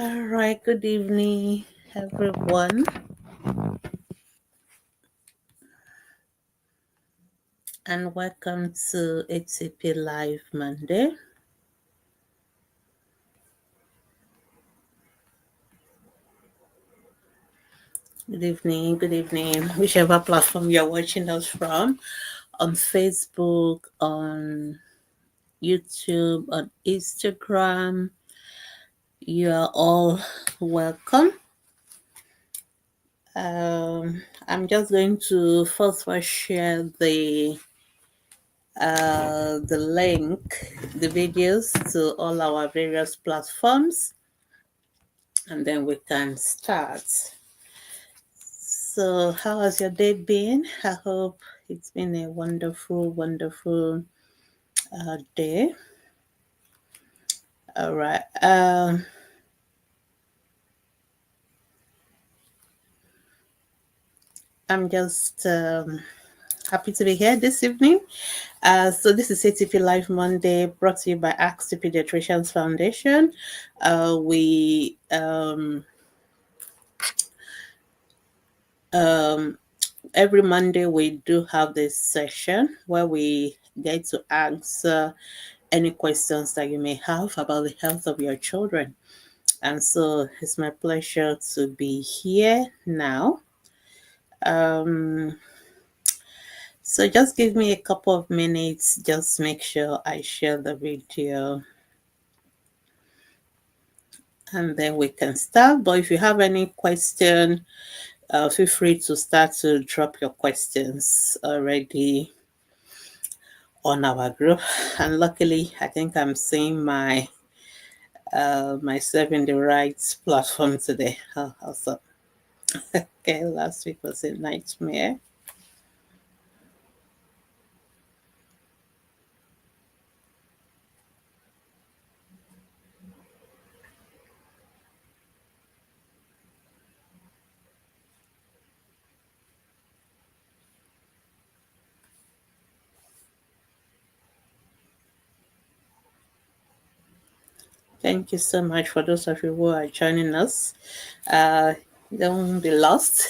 All right, good evening, everyone, and welcome to Atp Live Monday. Good evening, whichever platform you're watching us from, on Facebook, on YouTube, on Instagram. You are all welcome. I'm just going to first share the link, the videos to all our various platforms, and then we can start. So, how has your day been? I hope it's been a wonderful day. All right. I'm just happy to be here this evening. So this is ATP Live Monday, brought to you by Ask the Pediatricians Foundation. We every Monday we do have this session where we get to answer any questions that you may have about the health of your children. And so it's my pleasure to be here now. So just give me a couple of minutes, just make sure I share the video and then we can start. But if you have any question, feel free to start to drop your questions already on our group. And luckily, I think I'm seeing myself in the right platform today. Awesome. Okay, last week was a nightmare. Thank you so much for those of you who are joining us. Uh, don't be lost.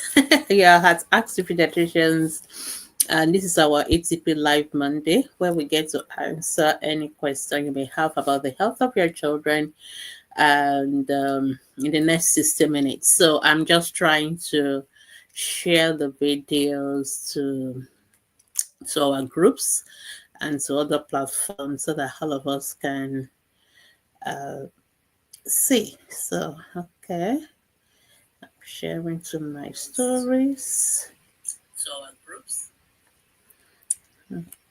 Yeah, at Ask the Pediatricians. And this is our ATP Live Monday, where we get to answer any question you may have about the health of your children and in the next 60 minutes. So I'm just trying to share the videos to our groups and to other platforms so that all of us can see. So, okay, I'm sharing to my stories. To our groups.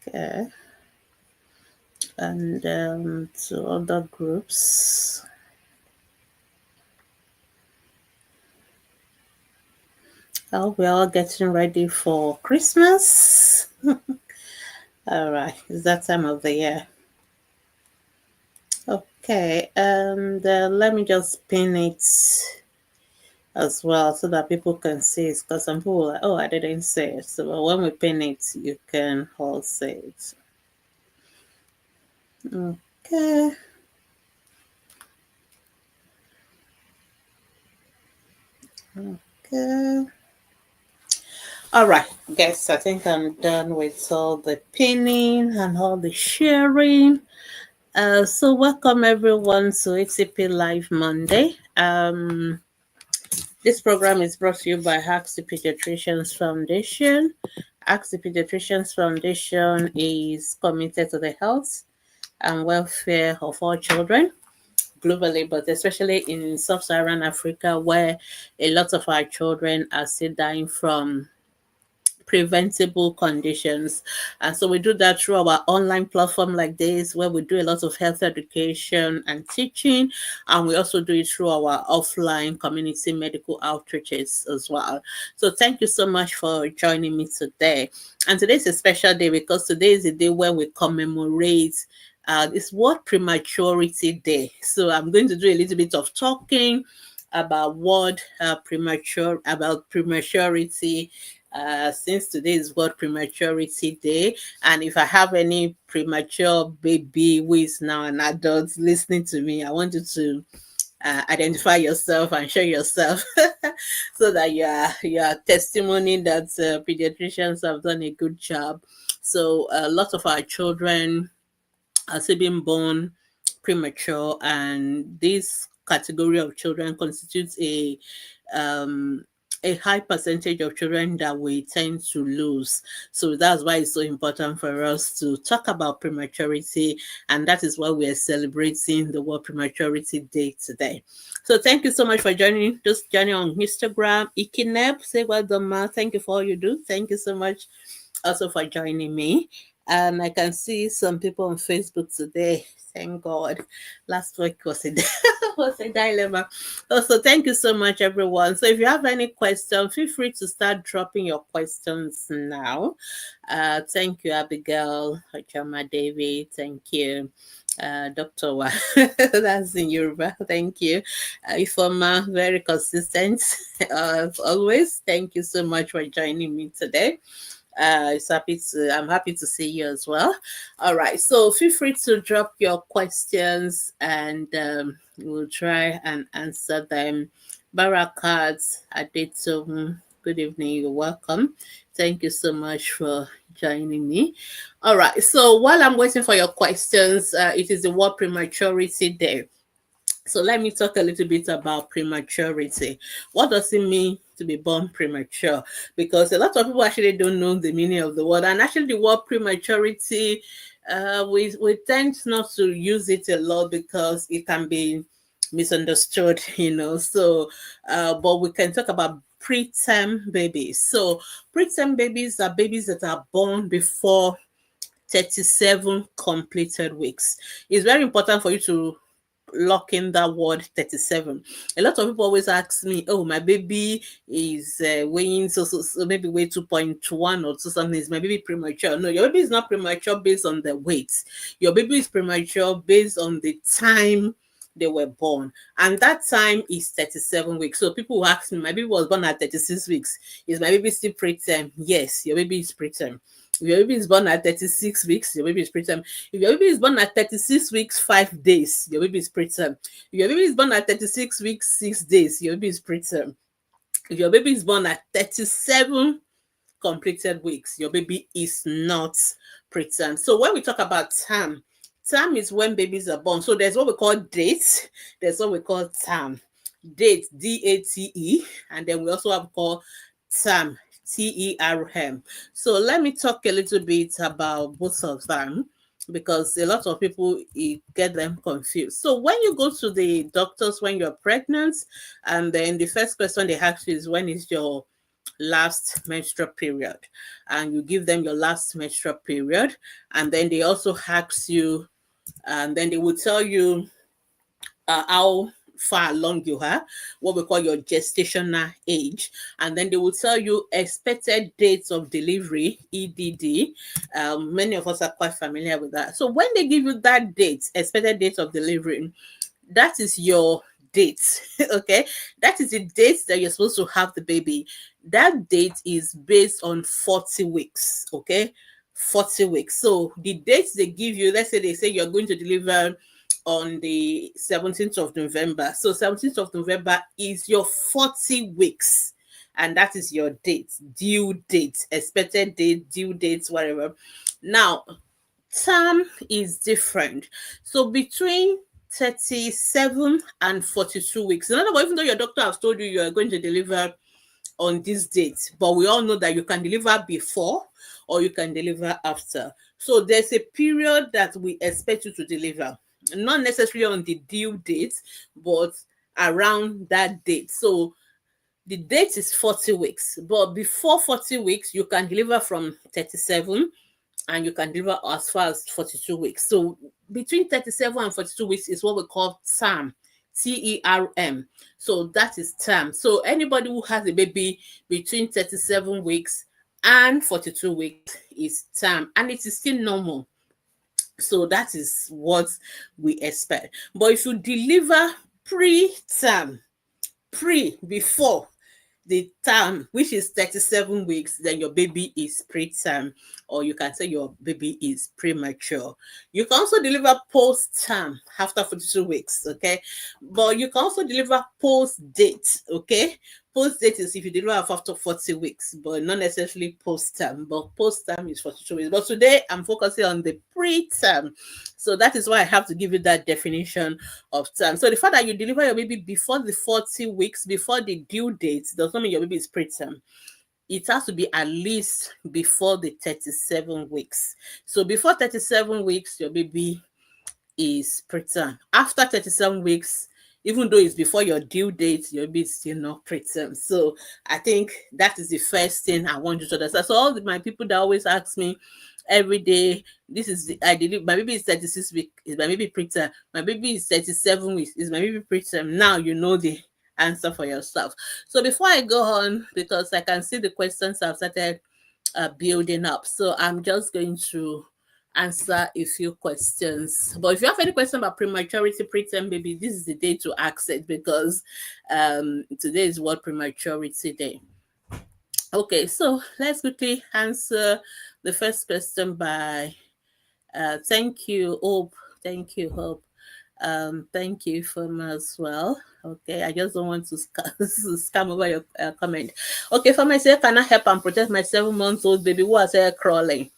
Okay. And to other groups. Oh, we're all getting ready for Christmas. All right, it's that time of the year. Okay, and let me just pin it as well so that people can see it, because some people are like, oh, I didn't say it. So when we pin it, you can all see it. Okay. Okay. All right, guys, I think I'm done with all the pinning and all the sharing. So welcome everyone to ATP Live Monday. This program is brought to you by Ask the Pediatricians Foundation. Ask the Pediatricians Foundation is committed to the health and welfare of all children globally, but especially in sub-Saharan Africa, where a lot of our children are still dying from preventable conditions. And so we do that through our online platform like this, where we do a lot of health education and teaching. And we also do it through our offline community medical outreaches as well. So thank you so much for joining me today. And today is a special day because today is a day where we commemorate it's World Prematurity Day. So I'm going to do a little bit of talking about prematurity, since today is World Prematurity Day. And if I have any premature baby who is now an adult listening to me, I want you to identify yourself and show yourself so that you are testimony that pediatricians have done a good job. So a lot of our children are still being born premature, and this category of children constitutes um, a high percentage of children that we tend to lose. So that's why it's so important for us to talk about prematurity, and that is why we are celebrating the World Prematurity Day today. So thank you so much for joining this journey on Instagram. Ikineb, say well done, ma. Thank you for all you do. Thank you so much also for joining me. And I can see some people on Facebook today. Thank God. Last week was a was a dilemma. Also, thank you so much, everyone. So if you have any questions, feel free to start dropping your questions now. Thank you, Abigail, Chama David. Thank you. Dr. Wa, that's in Yoruba. Thank you. Ifoma, very consistent as always. Thank you so much for joining me today. I'm happy to see you as well. All right, so feel free to drop your questions, and we'll try and answer them. Barakat Adetum, good evening, you're welcome. Thank you so much for joining me. All right, so while I'm waiting for your questions, it is the World Prematurity Day. So let me talk a little bit about prematurity. What does it mean to be born premature? Because a lot of people actually don't know the meaning of the word. And actually the word prematurity, we tend not to use it a lot because it can be misunderstood, So, but we can talk about preterm babies. So preterm babies are babies that are born before 37 completed weeks. It's very important for you to lock in that word 37. A lot of people always ask me, oh, my baby is weighing so maybe weigh 2.1 or something. Is my baby premature? No, your baby is not premature based on the weight. Your baby is premature based on the time they were born, and that time is 37 weeks. So people will ask me, my baby was born at 36 weeks, is my baby still preterm? Yes, your baby is preterm. If your baby is born at 36 weeks, your baby is preterm. If your baby is born at 36 weeks, 5 days, your baby is preterm. If your baby is born at 36 weeks, 6 days, your baby is preterm. If your baby is born at 37 completed weeks, your baby is not preterm. So when we talk about term is when babies are born. So there's what we call date, there's what we call term. Date, D-A-T-E, and then we also have called term, T-E-R-M. So let me talk a little bit about both of them, because a lot of people get them confused. So when you go to the doctors when you're pregnant, and then the first question they ask you is, when is your last menstrual period? And you give them your last menstrual period, and then they also ask you, and then they will tell you how far along you are, what we call your gestational age, and then they will tell you expected dates of delivery, EDD. Many of us are quite familiar with that. So when they give you that date, expected date of delivery, that is your date. Okay, that is the date that you're supposed to have the baby. That date is based on 40 weeks. Okay, 40 weeks. So the dates they give you, let's say they say you're going to deliver on the 17th of November. So 17th of November is your 40 weeks. And that is your date, due date, expected date, due dates, whatever. Now, term is different. So between 37 and 42 weeks. In other words, even though your doctor has told you you are going to deliver on this date, but we all know that you can deliver before or you can deliver after. So there's a period that we expect you to deliver, not necessarily on the due date, but around that date. So the date is 40 weeks, but before 40 weeks, you can deliver from 37 and you can deliver as far as 42 weeks. So between 37 and 42 weeks is what we call term, T-E-R-M. So that is term. So anybody who has a baby between 37 weeks and 42 weeks is term, and it is still normal. So that is what we expect. But if you deliver pre-term, before the term, which is 37 weeks, then your baby is preterm, or you can say your baby is premature. You can also deliver post-term after 42 weeks, okay? But you can also deliver post-date, okay? Post-date is if you deliver after 40 weeks, but not necessarily post-term, but post-term is 42 weeks. But today, I'm focusing on the preterm. So that is why I have to give you that definition of term. So the fact that you deliver your baby before the 40 weeks, before the due date, does not mean your baby is preterm. It has to be at least before the 37 weeks. So before 37 weeks, your baby is preterm. After 37 weeks, even though it's before your due date, your baby is still not preterm. So I think that is the first thing I want you to understand. So all my people that always ask me every day, this is the, I did my baby is 36 weeks, is my baby preterm? My baby is 37 weeks, is my baby preterm? Now you know the answer for yourself. So before I go on, because I can see the questions have started building up, so I'm just going to answer a few questions. But if you have any question about prematurity, preterm baby, this is the day to ask it, because today is World Prematurity Day. Okay, so let's quickly answer the first question by thank you, Hope. Thank you, Hope. Thank you from as well. Okay, I just don't want to scam over your comment. Okay, for myself, can I help and protect my 7-month-old baby who has hair crawling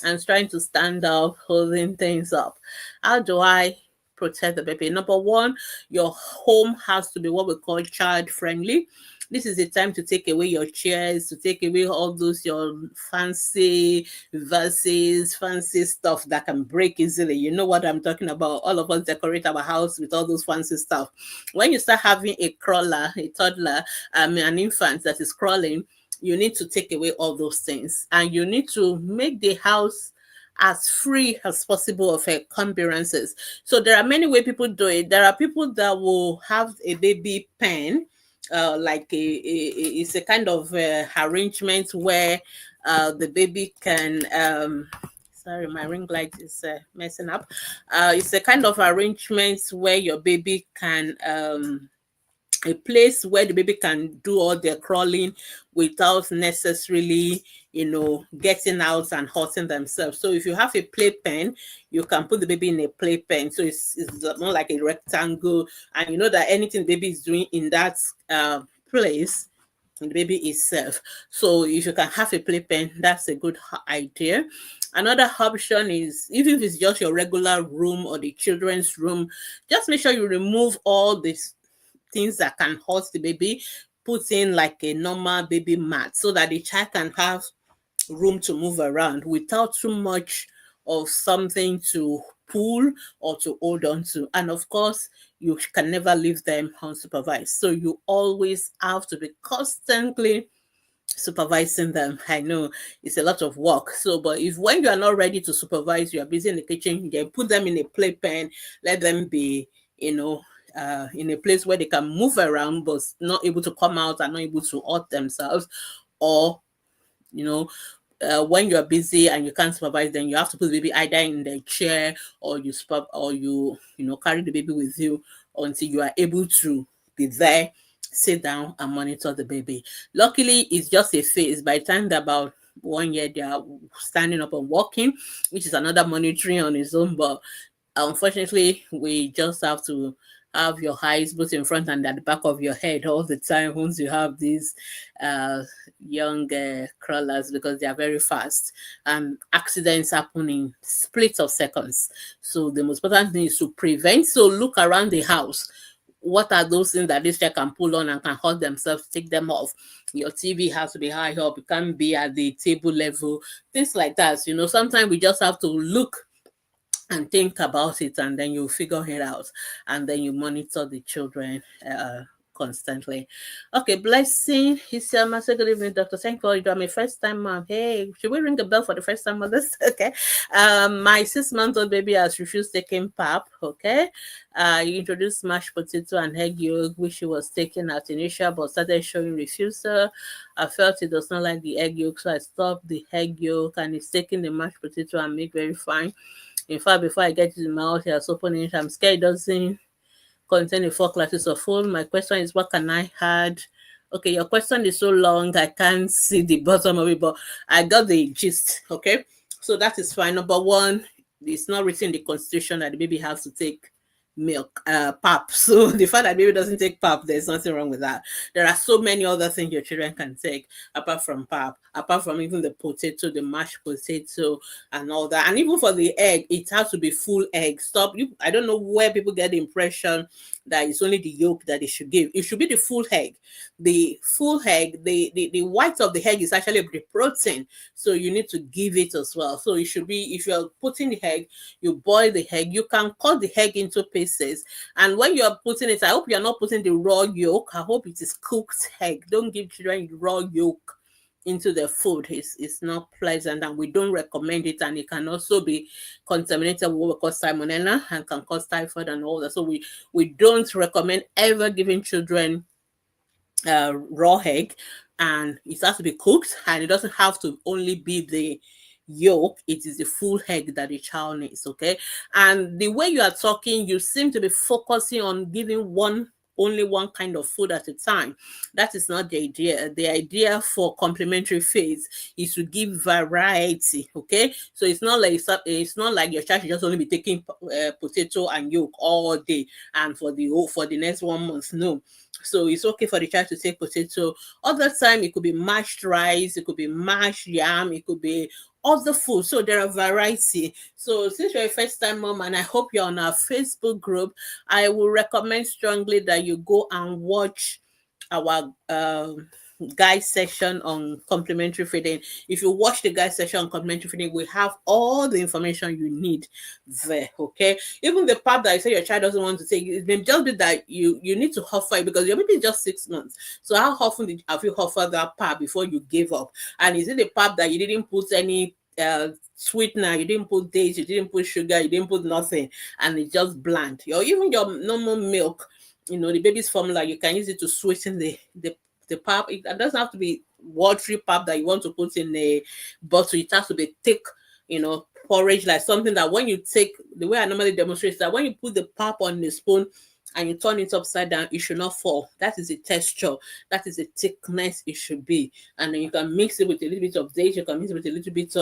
and is trying to stand up, holding things up? How do I protect the baby? Number one, your home has to be what we call child friendly. This is the time to take away your chairs, to take away all those your fancy vases, fancy stuff that can break easily. You know what I'm talking about. All of us decorate our house with all those fancy stuff. When you start having a crawler, a toddler, an infant that is crawling, you need to take away all those things, and you need to make the house as free as possible of encumbrances. So there are many ways people do it. There are people that will have a baby pen, like it's a kind of arrangement where the baby can sorry, my ring light is messing up. It's a kind of arrangement where your baby can a place where the baby can do all their crawling without necessarily, getting out and hurting themselves. So if you have a playpen, you can put the baby in a playpen. So it's more like a rectangle, and you know that anything the baby is doing in that place, the baby is safe. So if you can have a playpen, that's a good idea. Another option is, even if it's just your regular room or the children's room, just make sure you remove all these things that can hurt the baby. Put in like a normal baby mat so that the child can have room to move around without too much of something to pull or to hold on to. And of course, you can never leave them unsupervised. So you always have to be constantly supervising them. I know it's a lot of work. So, but if when you are not ready to supervise, you are busy in the kitchen, you can put them in a playpen, let them be, in a place where they can move around but not able to come out and not able to hurt themselves. Or, when you're busy and you can't supervise, then you have to put the baby either in the chair, or you carry the baby with you until you are able to be there, sit down and monitor the baby. Luckily, it's just a phase. By the time they're about 1 year, they are standing up and walking, which is another monitoring on its own. But unfortunately, we just have to have your eyes both in front and at the back of your head all the time once you have these young crawlers, because they are very fast and accidents happen in splits of seconds. So the most important thing is to prevent. So look around the house. What are those things that this child can pull on and can hurt themselves? Take them off. Your TV has to be high up. It can't be at the table level. Things like that. Sometimes we just have to look and think about it, and then you figure it out, and then you monitor the children constantly. Okay, blessing. He's say good evening, Dr. Thank you. I'm a first time mom. Hey, should we ring the bell for the first time mothers? Okay. My 6-month-old baby has refused taking pap. Okay. You introduced mashed potato and egg yolk, which she was taking at initial, but started showing refusal. I felt it does not like the egg yolk, so I stopped the egg yolk, and it's taking the mashed potato and make very fine. In fact, before I get to the mouth, he has opened it. I'm scared it doesn't contain the 4 classes of food. My question is, what can I add Okay, your question is so long, I can't see the bottom of it, but I got the gist. Okay, so that is fine. Number one, it's not written in the constitution that the baby has to take milk, pap. So the fact that baby doesn't take pap, there's nothing wrong with that. There are so many other things your children can take apart from pap, apart from even the potato, the mashed potato, and all that. And even for the egg, it has to be full egg. Stop you. I don't know where people get the impression that it's only the yolk that they should give. It should be the full egg. The full egg, the white of the egg is actually the protein. So you need to give it as well. So it should be, if you're putting the egg, you boil the egg. You can cut the egg into pieces. And when you're putting it, I hope you're not putting the raw yolk. I hope it is cooked egg. Don't give children raw yolk into the food. It's not pleasant, and we don't recommend it, and it can also be contaminated with what we call salmonella and can cause typhoid and all that. So we don't recommend ever giving children raw egg, and it has to be cooked, and it doesn't have to only be the yolk. It is the full egg that the child needs. Okay, and the way you are talking, you seem to be focusing on giving only one kind of food at a time. That is not the idea. The idea for complementary feeds is to give variety. Okay, so it's not like your child should just only be taking potato and yolk all day and for the next 1 month. No. So it's okay for the child to take potato. Other time it could be mashed rice, it could be mashed yam, it could be other food. So there are variety. So since you're a first time mom and I hope you're on our Facebook group, I will recommend strongly that you go and watch our guide session on complementary feeding. If you watch the guide session on complementary feeding, we have all the information you need there. Okay, even the part that you say your child doesn't want to take, it may just be that you need to offer it because your baby is just 6 months. So how often have you offered that part before you gave up? And is it the part that you didn't put any sweetener, you didn't put dates, you didn't put sugar, you didn't put nothing, and it's just bland? Or even your normal milk, the baby's formula, you can use it to sweeten the pap. It doesn't have to be watery pap that you want to put in a bottle. It has to be thick, porridge, like something that when you take, the way I normally demonstrate is that when you put the pap on the spoon and you turn it upside down, it should not fall. That is the texture. That is the thickness it should be. And then you can mix it with a little bit of dates. You can mix it with a little bit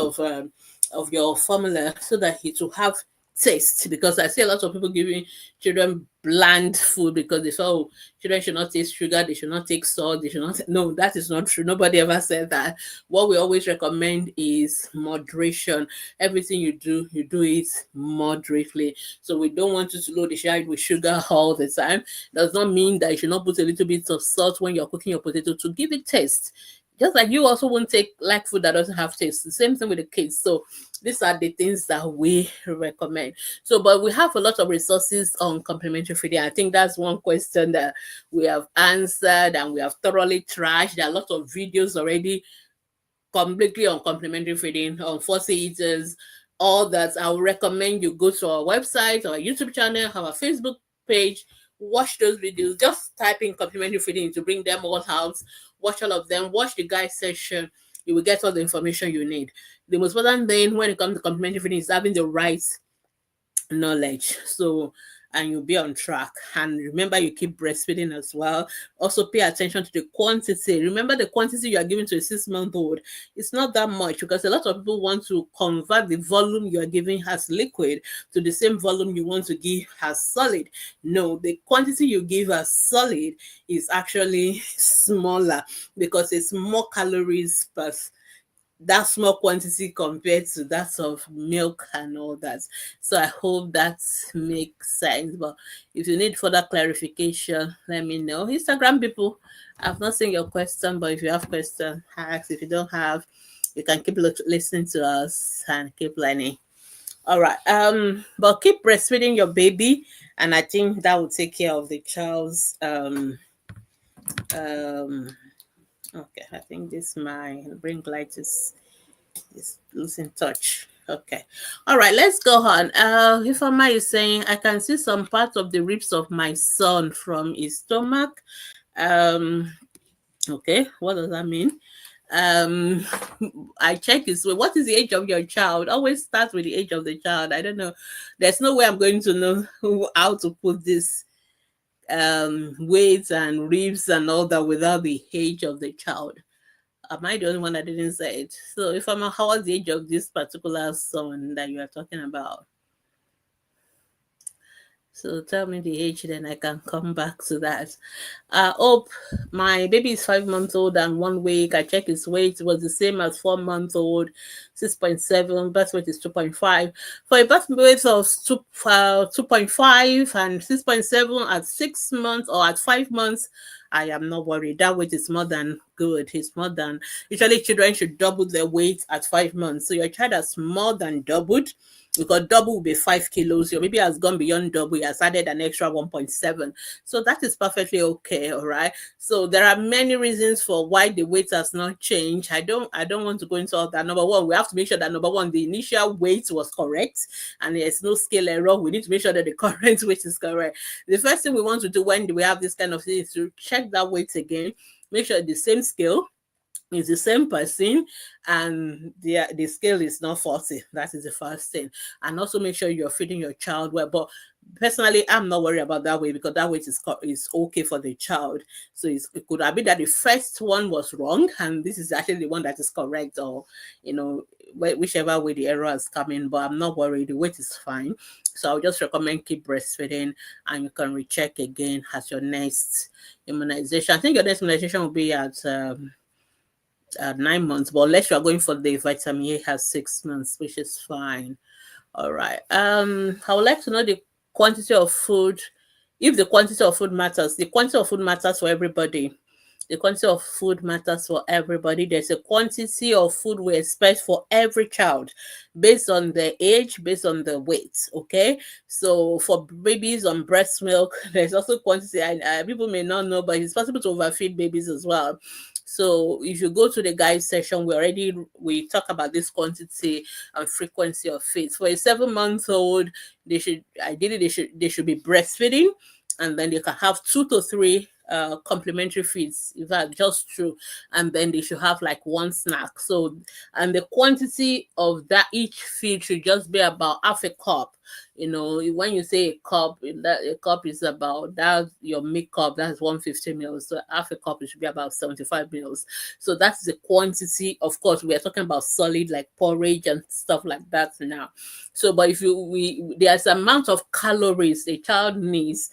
of your formula so that it will have taste. Because I see a lot of people giving children bland food because they say, oh, children should not taste sugar, they should not take salt, they should not. No, that is not true. Nobody ever said that. What we always recommend is moderation. Everything you do it moderately. So we don't want you to load the child with sugar all the time. Does not mean that you should not put a little bit of salt when you're cooking your potato to give it taste. Just like you also won't take like food that doesn't have taste. The same thing with the kids. So these are the things that we recommend. So, but we have a lot of resources on complementary feeding. I think that's one question that we have answered and we have thoroughly trashed. There are a lot of videos already completely on complementary feeding, on fussy eaters, all that. I would recommend you go to our website, our YouTube channel, our Facebook page, watch those videos. Just type in complementary feeding to bring them all out. Watch all of them. Watch the guide session. You will get all the information you need. The most important thing when it comes to complementary feeding is having the right knowledge. So, and you'll be on track. And remember, you keep breastfeeding as well. Also, pay attention to the quantity. Remember, the quantity you are giving to a 6-month-old. It's not that much because a lot of people want to convert the volume you are giving as liquid to the same volume you want to give as solid. No, the quantity you give as solid is actually smaller because it's more calories per that small quantity compared to that of milk and all that. So I hope that makes sense. But if you need further clarification, let me know. Instagram people, I've not seen your question, but if you have questions, ask. If you don't have, you can keep listening to us and keep learning. All right. But keep breastfeeding your baby, and I think that will take care of the child's okay, I think this my ring light is losing touch. Okay. All right, let's go on. Ifeoma is saying, I can see some part of the ribs of my son from his stomach. Okay, what does that mean? I check his way. What is the age of your child? Always start with the age of the child. I don't know. There's no way I'm going to know how to put this weights and ribs and all that without the age of the child. Am I the only one that didn't say it? So if I'm a, how was the age of this particular son that you are talking about? So tell me the age, then I can come back to that. Hope, my baby is 5 months old and 1 week. I checked his weight. It was the same as 4 months old, 6.7. Birth weight is 2.5. For a birth weight of 2.5 and 6.7 at 6 months or at 5 months, I am not worried. That weight is more than good. It's more than, usually children should double their weight at 5 months. So your child has more than doubled, because double will be 5 kilos. Your baby has gone beyond double. He has added an extra 1.7. So that is perfectly okay. All right. So there are many reasons for why the weight has not changed. I don't want to go into all that. Number one, we have to make sure that number one, the initial weight was correct and there's no scale error. We need to make sure that the current weight is correct. The first thing we want to do when we have this kind of thing is to check that weight again, make sure the same scale is the same person and the scale is not 40. That is the first thing. And also make sure you're feeding your child well. But personally, I'm not worried about that weight, because that weight is okay for the child. So it could have been that the first one was wrong and this is actually the one that is correct, or whichever way the error is coming. But I'm not worried. The weight is fine. So I'll just recommend keep breastfeeding, and you can recheck again at your next immunization. I think your next immunization will be at 9 months, but unless you are going for the vitamin A has 6 months, which is fine. All right. I would like to know the quantity of food. If the quantity of food matters, the quantity of food matters for everybody. The quantity of food matters for everybody. There's a quantity of food we expect for every child based on the age, based on the weight. Okay. So for babies on breast milk, there's also quantity. And people may not know, but it's possible to overfeed babies as well. So if you go to the guide section, we talk about this quantity and frequency of feeds. For a 7-month-old, they should be breastfeeding, and then they can have 2 to 3 complementary feeds, in fact just 2, and then they should have like 1 snack. So, and the quantity of that each feed should just be about half a cup. When you say a cup, that a cup is about, that's your milk cup, that's 150 mils. So half a cup, it should be about 75 mils. So that's the quantity. Of course, we are talking about solid like porridge and stuff like that now. So, but if there's amount of calories a child needs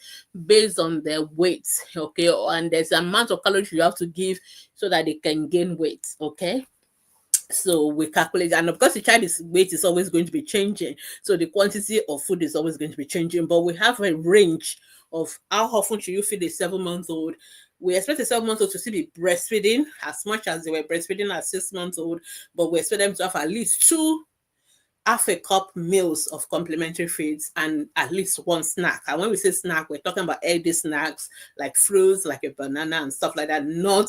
based on their weight, okay, and there's amount of calories you have to give so that they can gain weight, okay. So we calculate, and of course the child's weight is always going to be changing, so the quantity of food is always going to be changing, but we have a range of how often should you feed a 7-month-old. We expect a 7-month-old to still be breastfeeding as much as they were breastfeeding at 6 months old, but we expect them to have at least 2 half a cup meals of complementary feeds and at least 1 snack. And when we say snack, we're talking about healthy snacks like fruits, like a banana and stuff like that, not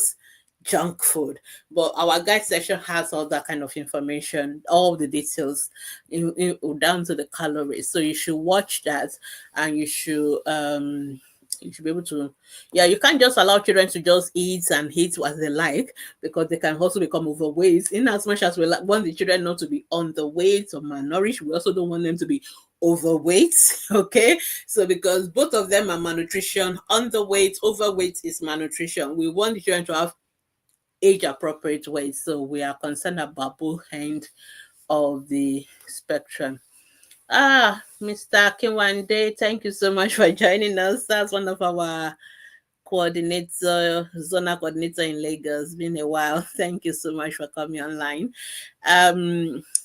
junk food. But our guide section has all that kind of information, all the details down to the calories. So you should watch that, and you should be able to, you can't just allow children to just eat and eat as they like, because they can also become overweight. In as much as we want the children not to be underweight or malnourished, we also don't want them to be overweight. Okay, so because both of them are malnutrition, underweight, overweight is malnutrition. We want the children to have age appropriate weight, so we are concerned about both ends of the spectrum. Mr. Kinwande, thank you so much for joining us. That's one of our zonal coordinator in Lagos. Been a while. Thank you so much for coming online.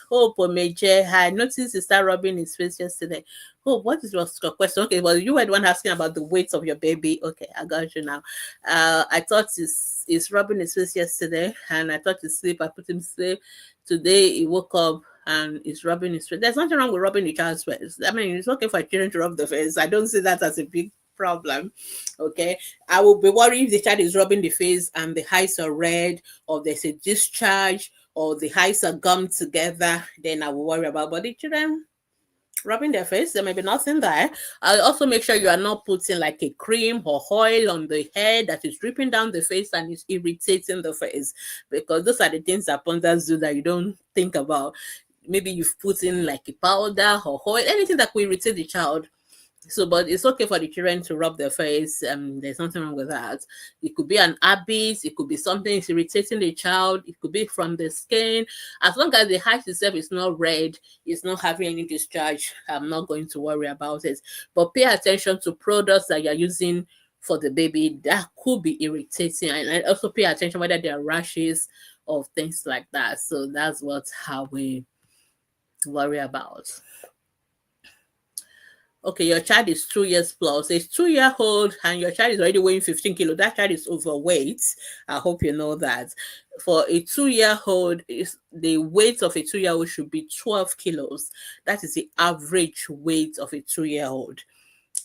Hope Omeje, I noticed you start rubbing his face yesterday. Hope, what is your question? Okay, well, you were the one asking about the weight of your baby. Okay, I got you now. I thought he's rubbing his face yesterday, and I thought he's asleep. I put him to sleep. Today he woke up and is rubbing his face. There's nothing wrong with rubbing the child's face. I mean, it's okay for children to rub the face. I don't see that as a big problem. Okay, I will be worried if the child is rubbing the face and the eyes are red, or there's a discharge, or the eyes are gummed together. Then I will worry about. But the children rubbing their face, there may be nothing there. I'll also make sure you are not putting like a cream or oil on the hair that is dripping down the face and is irritating the face, because those are the things that punters do that you don't think about. Maybe you've put in like a powder or oil, anything that will irritate the child. So, but it's okay for the children to rub their face. There's nothing wrong with that. It could be an habit. It could be something is irritating the child. It could be from the skin. As long as the height itself is not red, it's not having any discharge, I'm not going to worry about it. But pay attention to products that you're using for the baby that could be irritating, and also pay attention whether there are rashes or things like that. So that's what how we worry about. Okay, your child is 2 years plus. A 2 year old and your child is already weighing 15 kilos. That child is overweight. I hope you know that. For a 2 year old, is the weight of a 2 year old should be 12 kilos. That is the average weight of a 2 year old.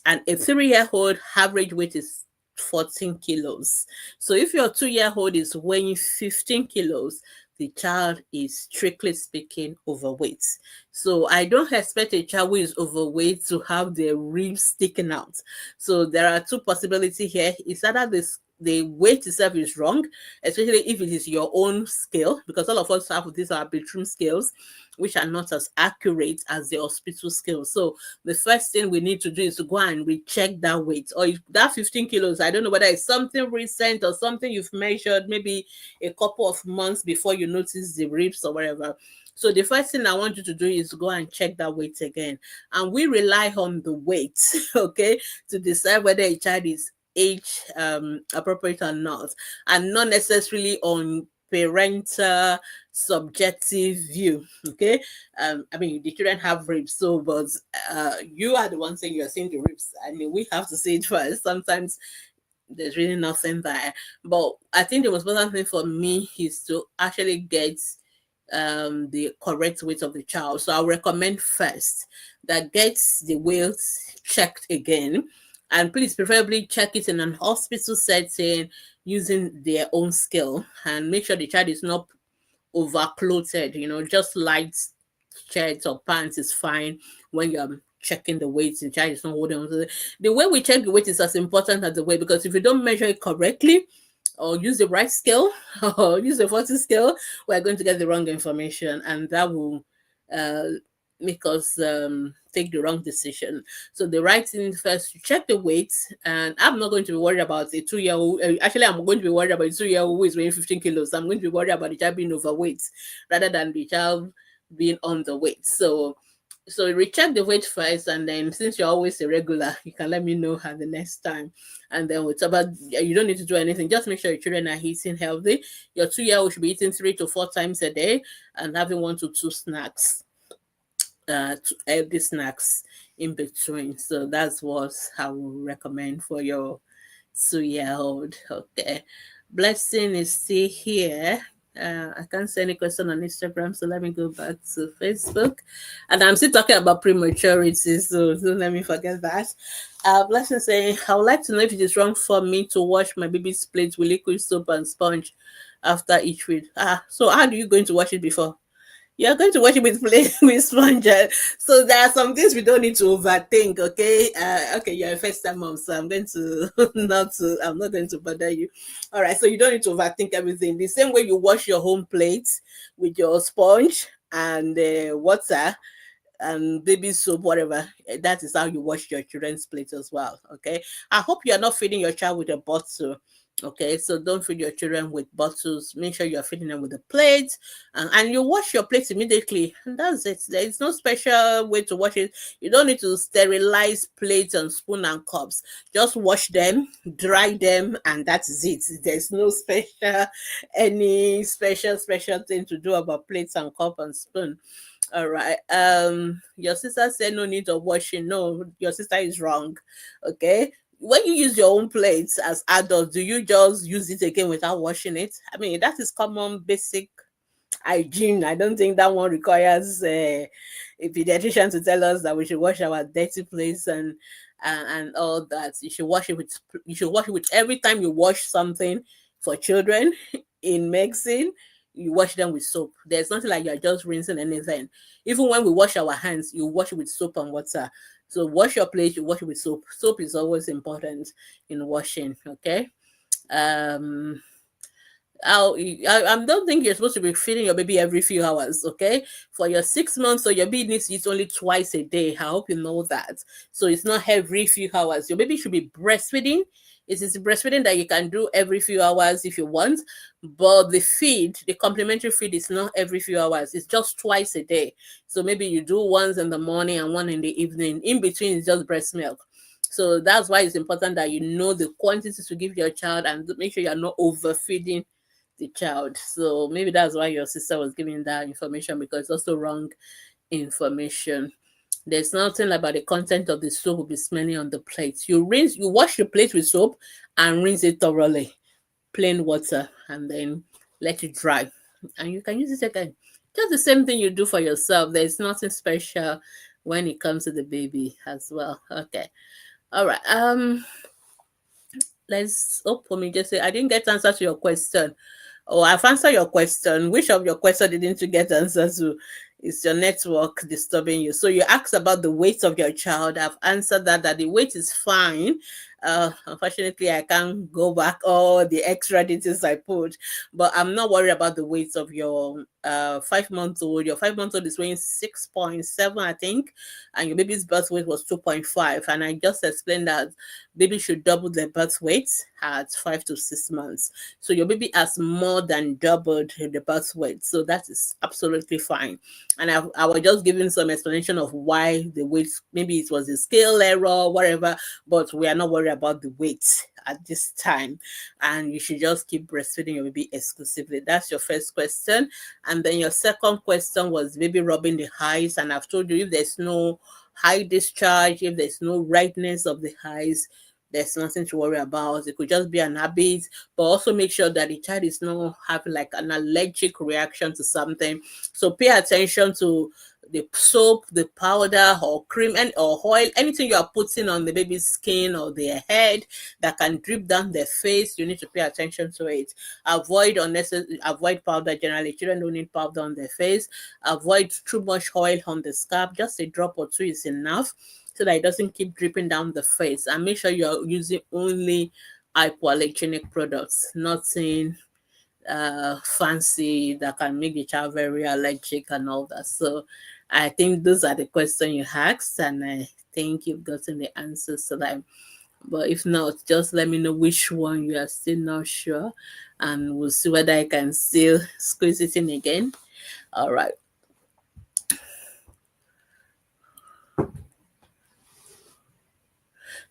And a 3 year old average weight is 14 kilos. So if your 2 year old is weighing 15 kilos, the child is strictly speaking overweight. So I don't expect a child who is overweight to have their ribs sticking out. So there are two possibilities here. It's either the weight itself is wrong, especially if it is your own scale, because all of us have these are bedroom scales, which are not as accurate as the hospital scale. So the first thing we need to do is to go and recheck that weight. Or if that 15 kilos, I don't know whether it's something recent or something you've measured maybe a couple of months before you notice the ribs or whatever. So the first thing I want you to do is go and check that weight again. And we rely on the weight, okay, to decide whether a child is age appropriate or not, and not necessarily on parental subjective view. Okay. I mean, the children have ribs, so but you are the one saying you're seeing the ribs. I mean, we have to see it first. Sometimes there's really nothing there. But I think the most important thing for me is to actually get the correct weight of the child. So I'll recommend first that gets the weight checked again, and please preferably check it in an hospital setting using their own scale, and make sure the child is not overclothed. Just light shirts or pants is fine when you're checking the weight. The child is not holding on to the way we check the weight is as important as the weight, because if you don't measure it correctly or use the right scale or use the faulty scale, we're going to get the wrong information, and that will uh, make us take the wrong decision. So the right thing first, to check the weight, and I'm not going to be worried about a 2 year old. Actually, I'm going to be worried about a 2 year old who is weighing 15 kilos. I'm going to be worried about the child being overweight rather than the child being underweight. So recheck the weight first, and then since you're always a regular, you can let me know at the next time. And then it's about, you don't need to do anything. Just make sure your children are eating healthy. Your 2 year old should be eating 3 to 4 times a day and having 1 to 2 snacks, healthy snacks in between. So that's what I would recommend for your 2 year old. Okay. Blessing is still here. I can't see any question on Instagram, so let me go back to Facebook. And I'm still talking about prematurity, so don't let me forget that. Blessing saying, I would like to know if it is wrong for me to wash my baby's plate with liquid soap and sponge after each feed. So how do you going to wash it before? You're going to wash it with with sponge. So there are some things we don't need to overthink. Okay. Okay. You're a first time mom, so I'm going to I'm not going to bother you. All right. So you don't need to overthink everything. The same way you wash your home plate with your sponge and water and baby soap, whatever. That is how you wash your children's plate as well. Okay. I hope you're not feeding your child with a bottle. Okay, so don't feed your children with bottles. Make sure you're feeding them with a plate, and you wash your plates immediately. And that's it. There is no special way to wash it. You don't need to sterilize plates and spoon and cups. Just wash them, dry them, and that is it. There's no any special thing to do about plates and cup and spoon. All right. Your sister said no need of washing. No, your sister is wrong. Okay. When you use your own plates as adults, do you just use it again without washing it? I mean, that is common basic hygiene. I don't think that one requires a pediatrician to tell us that we should wash our dirty plates and all that. You should wash it with every time you wash something for children in medicine. You wash them with soap. There's nothing like you're just rinsing anything. Even when we wash our hands, you wash it with soap and water. So wash your plate, you wash it with soap. Soap is always important in washing. Okay. Um I don't think you're supposed to be feeding your baby every few hours, okay? For your 6 months, so your baby needs to eat only twice a day. I hope you know that. So it's not every few hours. Your baby should be breastfeeding. It is breastfeeding that you can do every few hours if you want, but the feed, the complementary feed, is not every few hours. It's just twice a day. So maybe you do once in the morning and one in the evening. In between is just breast milk. So that's why it's important that you know the quantities to give your child and make sure you're not overfeeding the child. So maybe that's why your sister was giving that information, because it's also wrong information. There's nothing about the content of the soap will be smelling on the plate. You wash your plate with soap and rinse it thoroughly, plain water, and then let it dry. And you can use it again. Just the same thing you do for yourself. There's nothing special when it comes to the baby as well. Okay. All right. Let's for me just say I didn't get answer to your question. Oh, I've answered your question. Which of your question didn't you get answer to? Is your network disturbing you? So you asked about the weight of your child. I've answered that the weight is fine. Unfortunately, I can't go back all the extra details I put, but I'm not worried about the weight of your 5 month old. Your 5 month old is weighing 6.7, I think, and your baby's birth weight was 2.5. And I just explained that baby should double their birth weight at 5 to 6 months. So your baby has more than doubled the birth weight. So that is absolutely fine. And I was just giving some explanation of why the weight, maybe it was a scale error, whatever, but we are not worried about the weight at this time. And you should just keep breastfeeding your baby exclusively. That's your first question. And then your second question was baby rubbing the eyes. And I've told you, if there's no high discharge, if there's no redness of the eyes, there's nothing to worry about. It could just be an habit, but also make sure that the child is not having like an allergic reaction to something. So pay attention to the soap, the powder or cream and or oil, anything you are putting on the baby's skin or their head that can drip down their face. You need to pay attention to it. Avoid unnecessary, avoid powder. Generally, children don't need powder on their face. Avoid too much oil on the scalp. Just a drop or two is enough, so that it doesn't keep dripping down the face. And make sure you're using only hypoallergenic products, nothing fancy that can make the child very allergic and all that. So I think those are the questions you asked, and I think you've gotten the answers to them. But if not, just let me know which one you are still not sure, and we'll see whether I can still squeeze it in again. All right.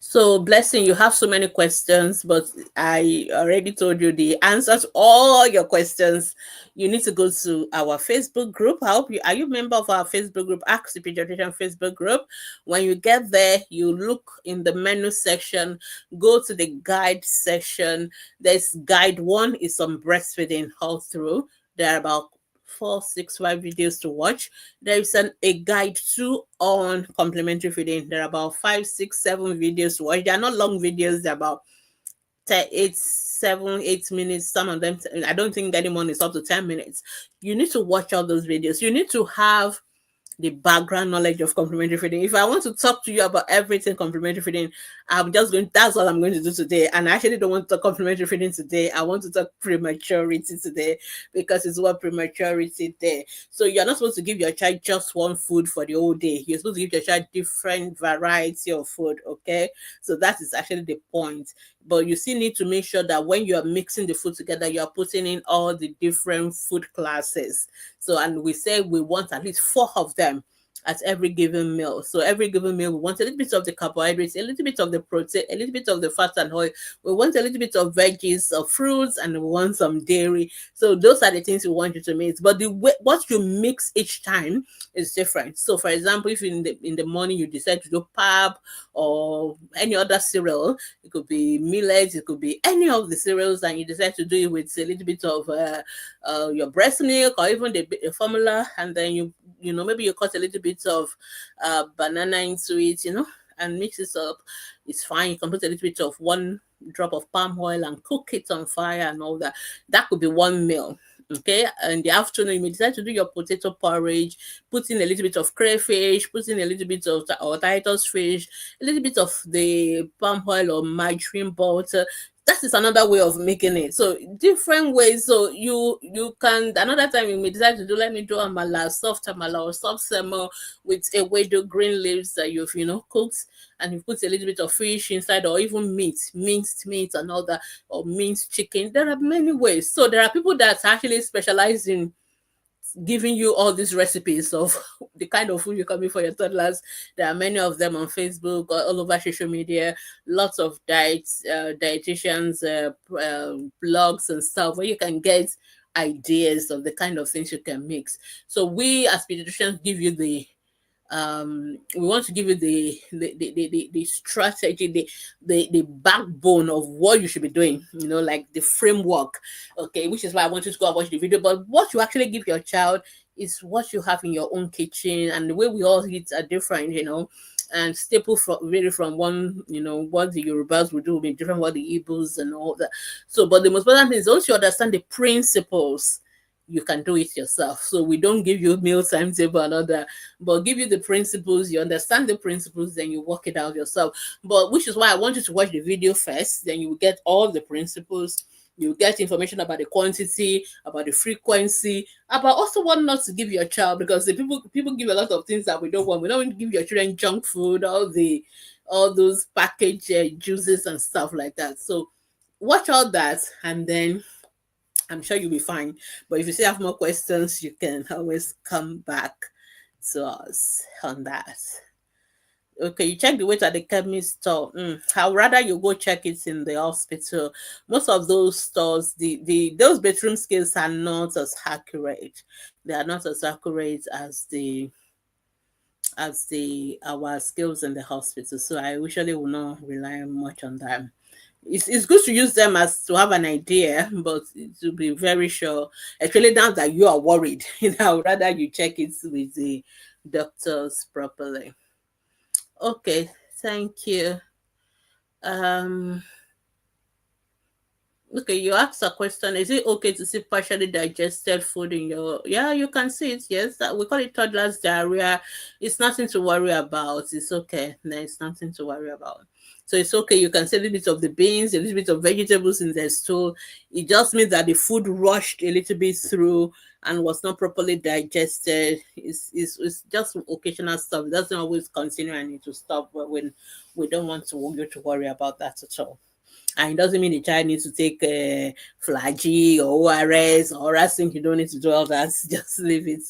So, Blessing, you have so many questions, but I already told you the answer to all your questions. You need to go to our Facebook group. I hope you are you a member of our Facebook group, Ask the Pediatrician Facebook group. When you get there, you look in the menu section, go to the guide section. There's guide 1 is on breastfeeding all through. There are about 4, 6, 5 videos to watch. There is a guide 2 on complementary feeding. There are about 5, 6, 7 videos to watch. They are not long videos. They're about 8, 7, 8 minutes. Some of them, I don't think anyone is up to 10 minutes. You need to watch all those videos. You need to have the background knowledge of complementary feeding. If I want to talk to you about everything complementary feeding, that's all I'm going to do today. And I actually don't want to talk complementary feeding today. I want to talk prematurity today, because it's what prematurity there. So you're not supposed to give your child just one food for the whole day. You're supposed to give your child different variety of food, okay? So that is actually the point. But you still need to make sure that when you are mixing the food together, you are putting in all the different food classes. So, and we say we want at least 4 of them at every given meal. So every given meal, we want a little bit of the carbohydrates, a little bit of the protein, a little bit of the fat and oil. We want a little bit of veggies or fruits, and we want some dairy. So those are the things we want you to mix. But the way what you mix each time is different. So for example, if in the morning you decide to do pap or any other cereal, it could be millet, it could be any of the cereals, and you decide to do it with a little bit of your breast milk or even the formula, and then you know maybe you cut a little bit of banana into it, and mix it up. It's fine. You can put a little bit of 1 drop of palm oil and cook it on fire and all that. That could be one meal. Okay, in the afternoon, you may decide to do your potato porridge, put in a little bit of crayfish, put in a little bit of or Titus fish, a little bit of the palm oil or margarine butter, That is another way of making it. So different ways. So you can, another time you may decide to do, let me do amala, soft amala or soft semo with a wedo green leaves that you've cooked, and you put a little bit of fish inside, or even meat, minced meat and all that, or minced chicken. There are many ways. So there are people that actually specialize in giving you all these recipes of the kind of food you're coming for your toddlers. There are many of them on Facebook or all over social media. Lots of dietitians, blogs and stuff where you can get ideas of the kind of things you can mix. So we as pediatricians give you we want to give you the strategy, the backbone of what you should be doing, like the framework. Okay, which is why I want you to go and watch the video. But what you actually give your child is what you have in your own kitchen, and the way we all eat are different, and staple from really from one, what the Yorubas will do will be different what the Igbos and all that. So, but the most important thing is once you understand the principles, you can do it yourself. So we don't give you meal timetable and all that, but give you the principles. You understand the principles, then you work it out yourself. But which is why I want you to watch the video first. Then you will get all the principles. You get information about the quantity, about the frequency, about also what not to give your child, because the people give a lot of things that we don't want. We don't want to give your children junk food, all those packaged juices and stuff like that. So watch all that, and then I'm sure you'll be fine. But if you still have more questions, you can always come back to us on that. Okay, you check the weight at the chemist store. How rather you go check it in the hospital. Most of those stores, those bedroom scales are not as accurate. They are not as accurate as the our skills in the hospital. So I usually will not rely much on them. It's good to use them as to have an idea, but to be very sure, actually now that you are worried, rather you check it with the doctors properly. Okay, thank you. um Okay, you asked a question. Is it okay to see partially digested food in your? Yeah, you can see it. Yes, we call it toddler's diarrhea. It's nothing to worry about. It's okay. There's nothing to worry about. So it's okay. You can see a little bit of the beans, a little bit of vegetables in their stool. It just means that the food rushed a little bit through and was not properly digested. It's just occasional stuff. It doesn't always continue and need to stop when we don't want you to worry about that at all. And it doesn't mean the child needs to take flagy or ORS or I think you don't need to do all that. Just leave it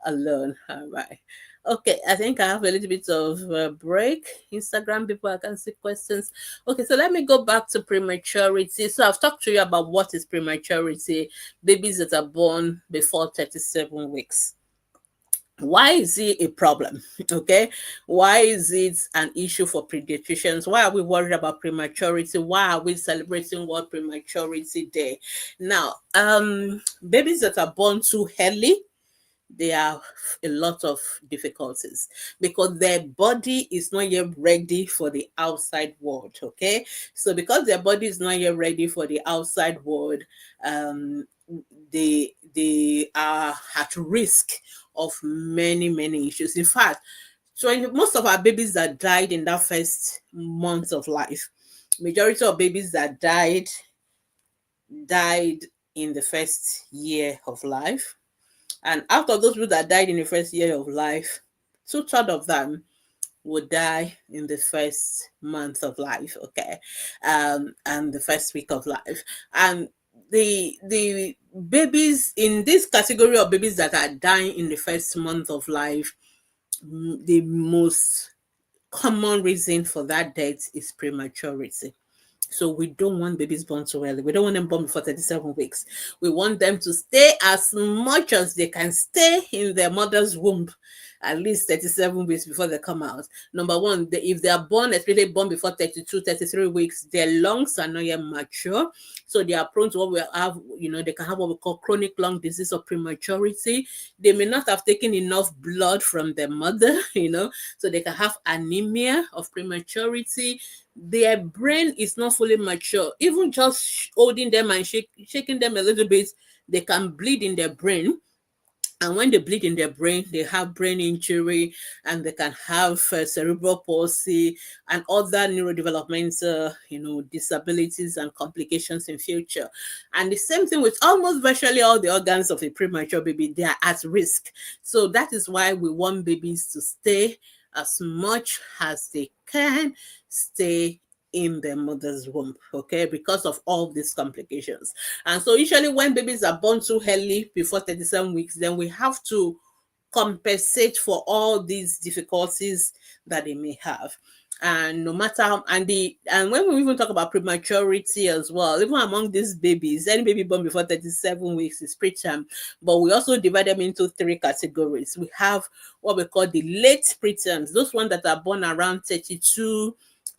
alone. All right. Okay, I think I have a little bit of a break. Instagram people, I can see questions. Okay, so let me go back to prematurity. So I've talked to you about what is prematurity, babies that are born before 37 weeks. Why is it a problem? Okay, why is it an issue for pediatricians? Why are we worried about prematurity? Why are we celebrating World Prematurity Day? Now, babies that are born too early, they have a lot of difficulties because their body is not yet ready for the outside world. Okay, so because their body is not yet ready for the outside world, they are at risk of many issues. In fact, so most of our babies that died in that first month of life, majority of babies that died in the first year of life. And out of those people that died in the first year of life, 2/3 of them would die in the first month of life, okay, and the first week of life. And the babies in this category of babies that are dying in the first month of life, the most common reason for that death is prematurity. So we don't want babies born too early. We don't want them born before 37 weeks. We want them to stay as much as they can stay in their mother's womb, at least 37 weeks before they come out. Number one, if they are born, especially born before 32, 33 weeks, their lungs are not yet mature. So they are prone to what we have, they can have what we call chronic lung disease or prematurity. They may not have taken enough blood from their mother, so they can have anemia of prematurity. Their brain is not fully mature. Even just holding them and shaking them a little bit, they can bleed in their brain. And when they bleed in their brain, they have brain injury, and they can have cerebral palsy and other neurodevelopmental, disabilities and complications in future. And the same thing with almost virtually all the organs of a premature baby, they are at risk. So that is why we want babies to stay as much as they can stay in their mother's womb, okay, because of all these complications. And so usually when babies are born too early, before 37 weeks, then we have to compensate for all these difficulties that they may have. And no matter how, and when we even talk about prematurity as well, even among these babies, any baby born before 37 weeks is preterm, but we also divide them into three categories. We have what we call the late preterms, those ones that are born around 32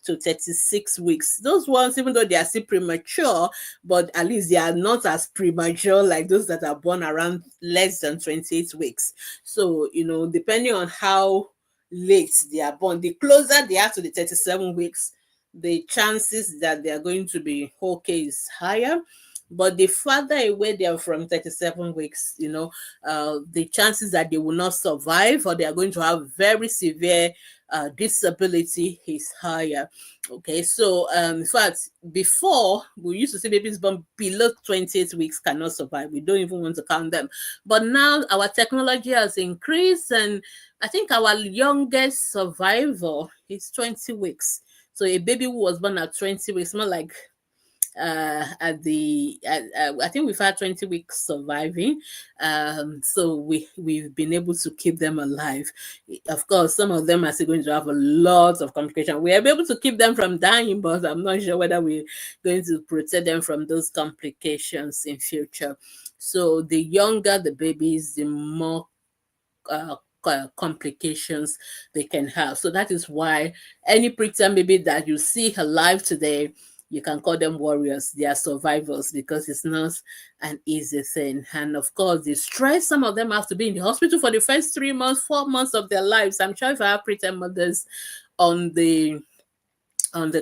to 36 weeks. Those ones, even though they are still premature, but at least they are not as premature like those that are born around less than 28 weeks. So, depending on how late they are born, the closer they are to the 37 weeks, the chances that they are going to be okay is higher. But the farther away they are from 37 weeks, the chances that they will not survive or they are going to have very severe disability is higher. Okay, so in fact, before we used to say babies born below 28 weeks cannot survive. We don't even want to count them. But now our technology has increased, and I think our youngest survival is 20 weeks. So a baby who was born at 20 weeks, more like I think we've had 20 weeks surviving, so we've been able to keep them alive. Of course, some of them are still going to have a lot of complications. We are able to keep them from dying, but I'm not sure whether we're going to protect them from those complications in future. So the younger the babies, the more complications they can have. So that is why any preterm baby that you see alive today, you can call them warriors. They are survivors, because it's not an easy thing. And of course, the stress, some of them have to be in the hospital for the first 3 months, 4 months of their lives. I'm sure if I have preterm mothers on the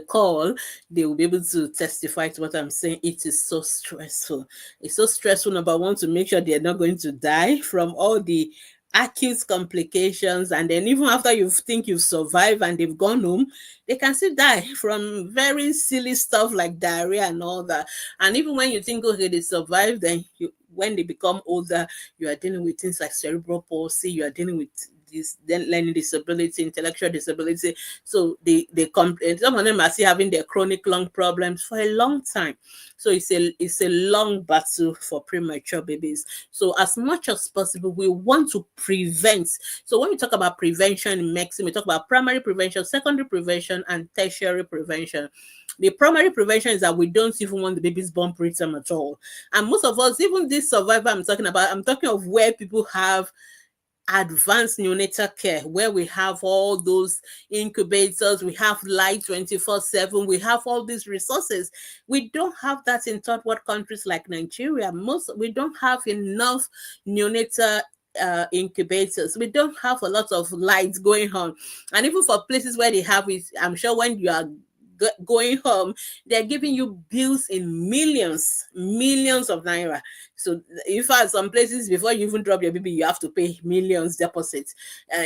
call, they will be able to testify to what I'm saying. It is so stressful. It's so stressful, number one, to make sure they're not going to die from all the acute complications, and then even after you think you've survived and they've gone home, they can still die from very silly stuff like diarrhea and all that. And even when you think, okay, they survived, then when they become older, you are dealing with things like cerebral palsy, you are dealing with this then learning disability, intellectual disability. So some of them are still having their chronic lung problems for a long time. So it's a long battle for premature babies. So as much as possible, we want to prevent. So when we talk about prevention in medicine, we talk about primary prevention, secondary prevention, and tertiary prevention. The primary prevention is that we don't even want the babies born preterm at all. And most of us, even this survivor I'm talking about, I'm talking of where people have advanced neonatal care, where we have all those incubators, we have light 24/7, we have all these resources. We don't have that in third world countries like Nigeria. We don't have enough neonatal incubators. We don't have a lot of lights going on. And even for places where they have it, I'm sure when you are going home, they're giving you bills in millions of naira. So in fact, some places, before you even drop your baby, you have to pay millions deposit,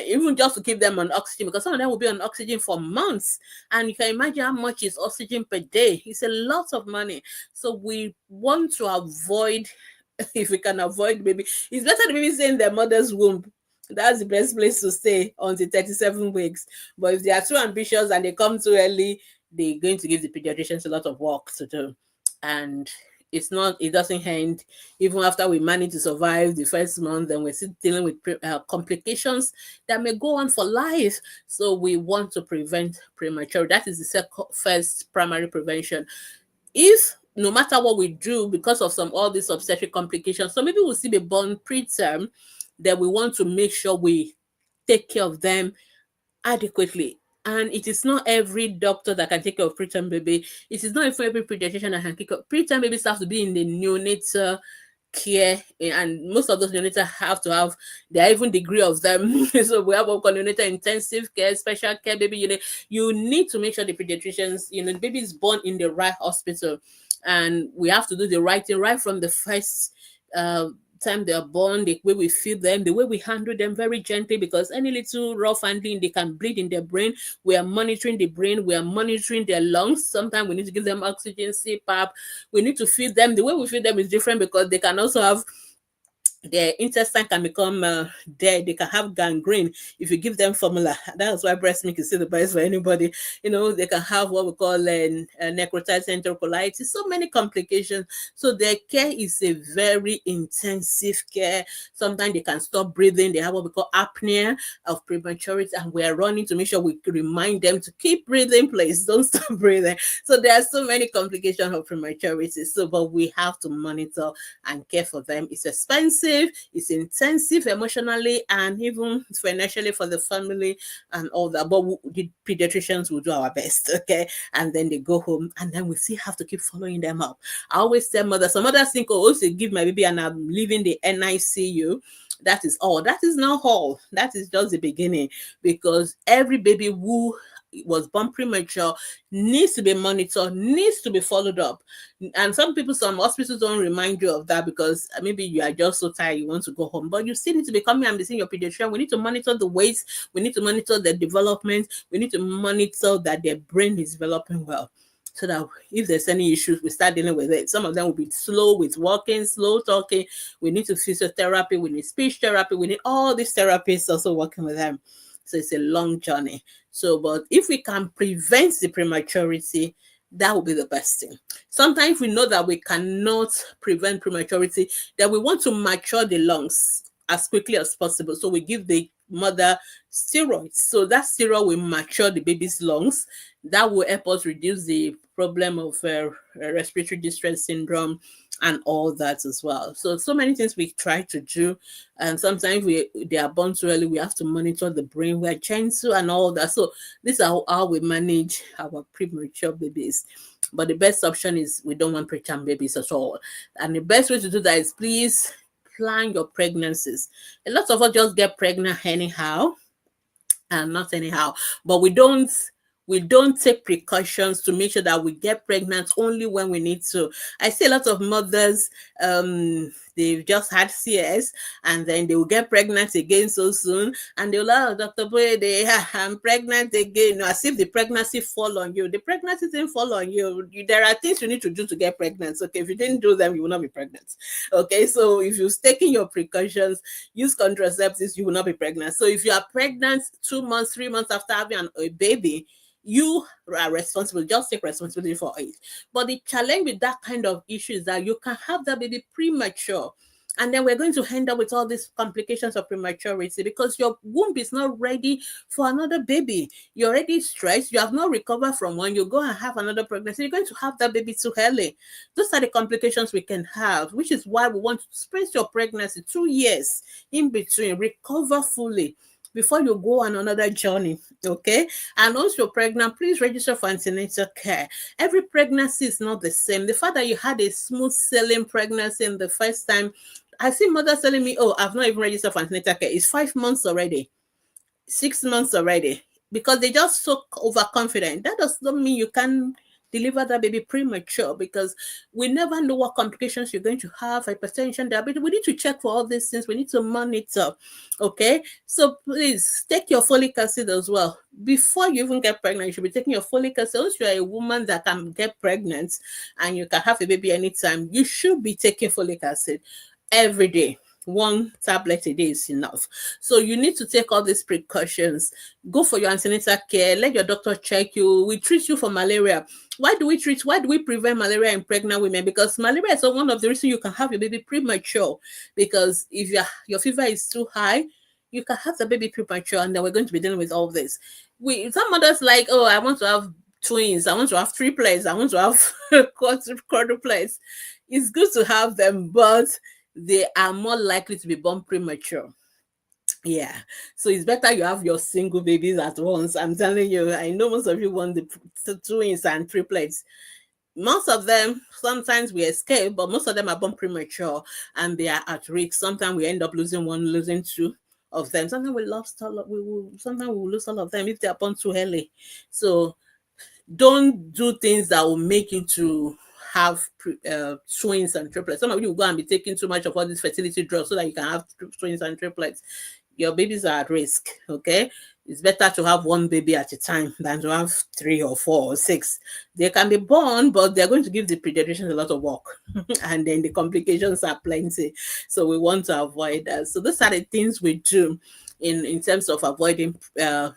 even just to keep them on oxygen, because some of them will be on oxygen for months. And you can imagine how much is oxygen per day. It's a lot of money. So we want to avoid, if we can avoid baby, it's better the baby stay in their mother's womb. That's the best place to stay until 37 weeks. But if they are too ambitious and they come too early, they're going to give the pediatricians a lot of work to do. And it doesn't end even after we manage to survive the first month, then we're still dealing with complications that may go on for life. So we want to prevent premature. That is the first primary prevention. If no matter what we do, because of all these obstetric complications, so maybe we'll still be born preterm, then we want to make sure we take care of them adequately. And it is not every doctor that can take care of preterm baby. It is not every pediatrician that can take care of preterm babies. Have to be in the neonatal care, and most of those neonatal have to have their even degree of them. So we have what we call neonatal intensive care, special care baby unit. You need to make sure the pediatricians, the baby is born in the right hospital, and we have to do the right thing right from the first time they are born, the way we feed them, the way we handle them very gently, because any little rough handling, they can bleed in their brain. We are monitoring the brain, we are monitoring their lungs. Sometimes we need to give them oxygen, CPAP. We need to feed them. The way we feed them is different because they can also have their intestine can become dead. They can have gangrene if you give them formula. That's why breast milk is still the best for anybody. They can have what we call necrotizing enterocolitis. So many complications. So their care is a very intensive care. Sometimes they can stop breathing. They have what we call apnea of prematurity, and we are running to make sure we remind them to keep breathing, please. Don't stop breathing. So there are so many complications of prematurity. So, but we have to monitor and care for them. It's expensive, it's intensive emotionally and even financially for the family and all that. But the pediatricians will do our best, okay? And then they go home, and then we still have to keep following them up. I always tell mothers, some mothers think, oh, also give my baby and I'm leaving the NICU. That is all. That is not all. That is just the beginning, because every baby who was born premature needs to be monitored, needs to be followed up. And some hospitals don't remind you of that because maybe you are just so tired, you want to go home, but you still need to be coming and be seeing your pediatrician. We need to monitor the weight, we need to monitor the development, we need to monitor that their brain is developing well, so that if there's any issues, we start dealing with it. Some of them will be slow with walking, slow talking. We need to physiotherapy, we need speech therapy, we need all these therapists also working with them. So it's a long journey. So, but if we can prevent the prematurity, that will be the best thing. Sometimes we know that we cannot prevent prematurity, that we want to mature the lungs as quickly as possible. So we give the mother steroids. So that steroid will mature the baby's lungs. That will help us reduce the problem of respiratory distress syndrome and all that as well. So many things we try to do, and sometimes they are born too early. We have to monitor the brain. We're gentle and all that. So these are how we manage our premature babies. But the best option is we don't want preterm babies at all. And the best way to do that is please plan your pregnancies. A lot of us just get pregnant anyhow, and not anyhow, but we don't take precautions to make sure that we get pregnant only when we need to. I see a lot of mothers, they've just had CS and then they will get pregnant again so soon, and they'll Dr. Boye, I'm pregnant again. As if the pregnancy fall on you. The pregnancy didn't fall on you. There are things you need to do to get pregnant. Okay, if you didn't do them, you will not be pregnant. Okay, so if you're taking your precautions, use contraceptives, you will not be pregnant. So if you are pregnant 2 months, 3 months after having a baby, you are responsible. Just take responsibility for it. But the challenge with that kind of issue is that you can have that baby premature, and then we're going to end up with all these complications of prematurity because your womb is not ready for another baby. You're already stressed. You have not recovered from one. You go and have another pregnancy. You're going to have that baby too early. Those are the complications we can have, which is why we want to space your pregnancy 2 years in between. Recover fully before you go on another journey, okay? And once you're pregnant, please register for antenatal care. Every pregnancy is not the same. The fact that you had a smooth sailing pregnancy in the first time, I see mothers telling me, oh, I've not even registered for antenatal care. It's 5 months already, 6 months already, because they just so overconfident. That does not mean you can deliver that baby premature, because we never know what complications you're going to have, hypertension, diabetes. We need to check for all these things. We need to monitor, okay? So please take your folic acid as well. Before you even get pregnant, you should be taking your folic acid. Once you're a woman that can get pregnant and you can have a baby anytime, you should be taking folic acid every day. 1 tablet a day is enough. So you need to take all these precautions. Go for your antenatal care. Let your doctor check you. We treat you for malaria. Why do we prevent malaria in pregnant women? Because malaria is one of the reasons you can have your baby premature. Because if your fever is too high, you can have the baby premature, and then we're going to be dealing with all this. Some mothers like, oh, I want to have twins, I want to have triplets, I want to have quadruplets. It's good to have them, but they are more likely to be born premature. Yeah, so it's better you have your single babies at once. I'm telling you, I know most of you want the twins and triplets. Most of them, sometimes we escape, but most of them are born premature and they are at risk. Sometimes we end up losing one, losing two of them. Sometimes sometimes we will lose all of them if they are born too early. So don't do things that will make you to have twins and triplets. Some of you will go and be taking too much of all these fertility drugs so that you can have twins and triplets. Your babies are at risk, okay? It's better to have one baby at a time than to have 3 or 4 or 6. They can be born, but they're going to give the pediatricians a lot of work. And then the complications are plenty. So we want to avoid that. So those are the things we do in terms of avoiding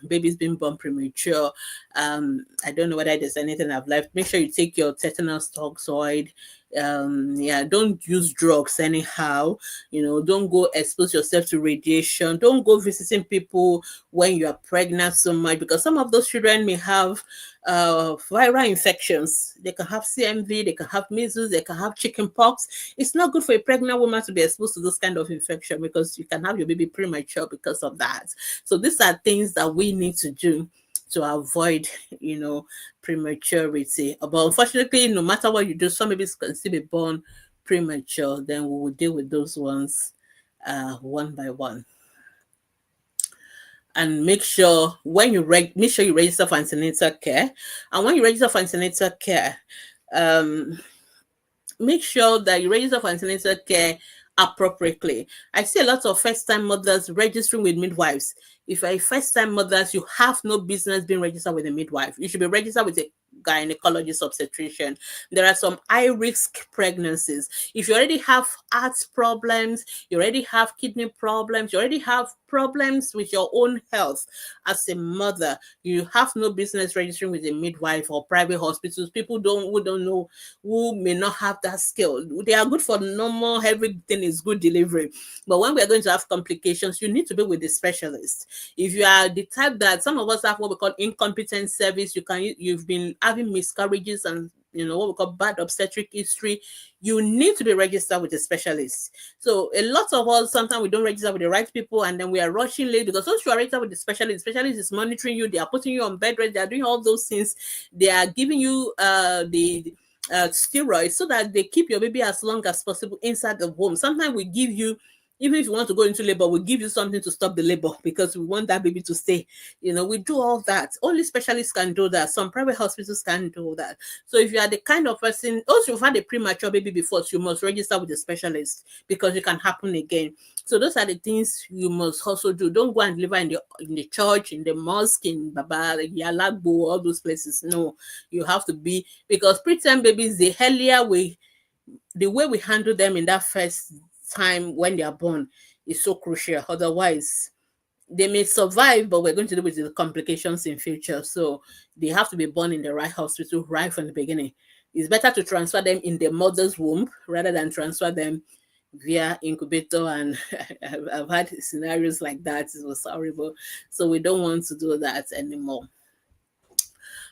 babies being born premature. I don't know whether there's anything I've left. Make sure you take your tetanus toxoid. Don't use drugs anyhow. Don't go expose yourself to radiation. Don't go visiting people when you are pregnant so much, because some of those children may have viral infections. They can have CMV, they can have measles, they can have chicken pox. It's not good for a pregnant woman to be exposed to this kind of infection, because you can have your baby premature because of that. So these are things that we need to do to avoid, prematurity. But unfortunately, no matter what you do, some babies can still be born premature. Then we will deal with those ones one by one. And make sure when you make sure you register for antenatal care. And when you register for antenatal care, make sure that you register for antenatal care appropriately. I see a lot of first-time mothers registering with midwives. If you're a first-time mother, you have no business being registered with a midwife. You should be registered with a gynecologist obstetrician. There are some high-risk pregnancies. If you already have heart problems, you already have kidney problems, you already have problems with your own health as a mother, you have no business registering with a midwife or private hospitals. People who don't know, who may not have that skill. They are good for normal, everything is good delivery. But when we are going to have complications, you need to be with the specialist. If you are the type that some of us have what we call incompetent service, you've been having miscarriages and what we call bad obstetric history, you need to be registered with a specialist. So a lot of us, sometimes we don't register with the right people, and then we are rushing late, because once you are registered with the specialist is monitoring you, they are putting you on bed rest, they are doing all those things, they are giving you the steroids so that they keep your baby as long as possible inside the womb. Sometimes we give you, even if you want to go into labor, we give you something to stop the labor because we want that baby to stay. We do all that. Only specialists can do that. Some private hospitals can do that. So if you are the kind of person, also you've had a premature baby before, so you must register with a specialist, because it can happen again. So those are the things you must also do. Don't go and deliver in the church, in the mosque, in Baba, Yalagbo, all those places. No, you have to be, because preterm babies, the way we handle them in that first time when they are born is so crucial. Otherwise, they may survive, but we're going to deal with the complications in future. So they have to be born in the right hospital right from the beginning. It's better to transfer them in the mother's womb rather than transfer them via incubator. And I've had scenarios like that. It was horrible. So we don't want to do that anymore.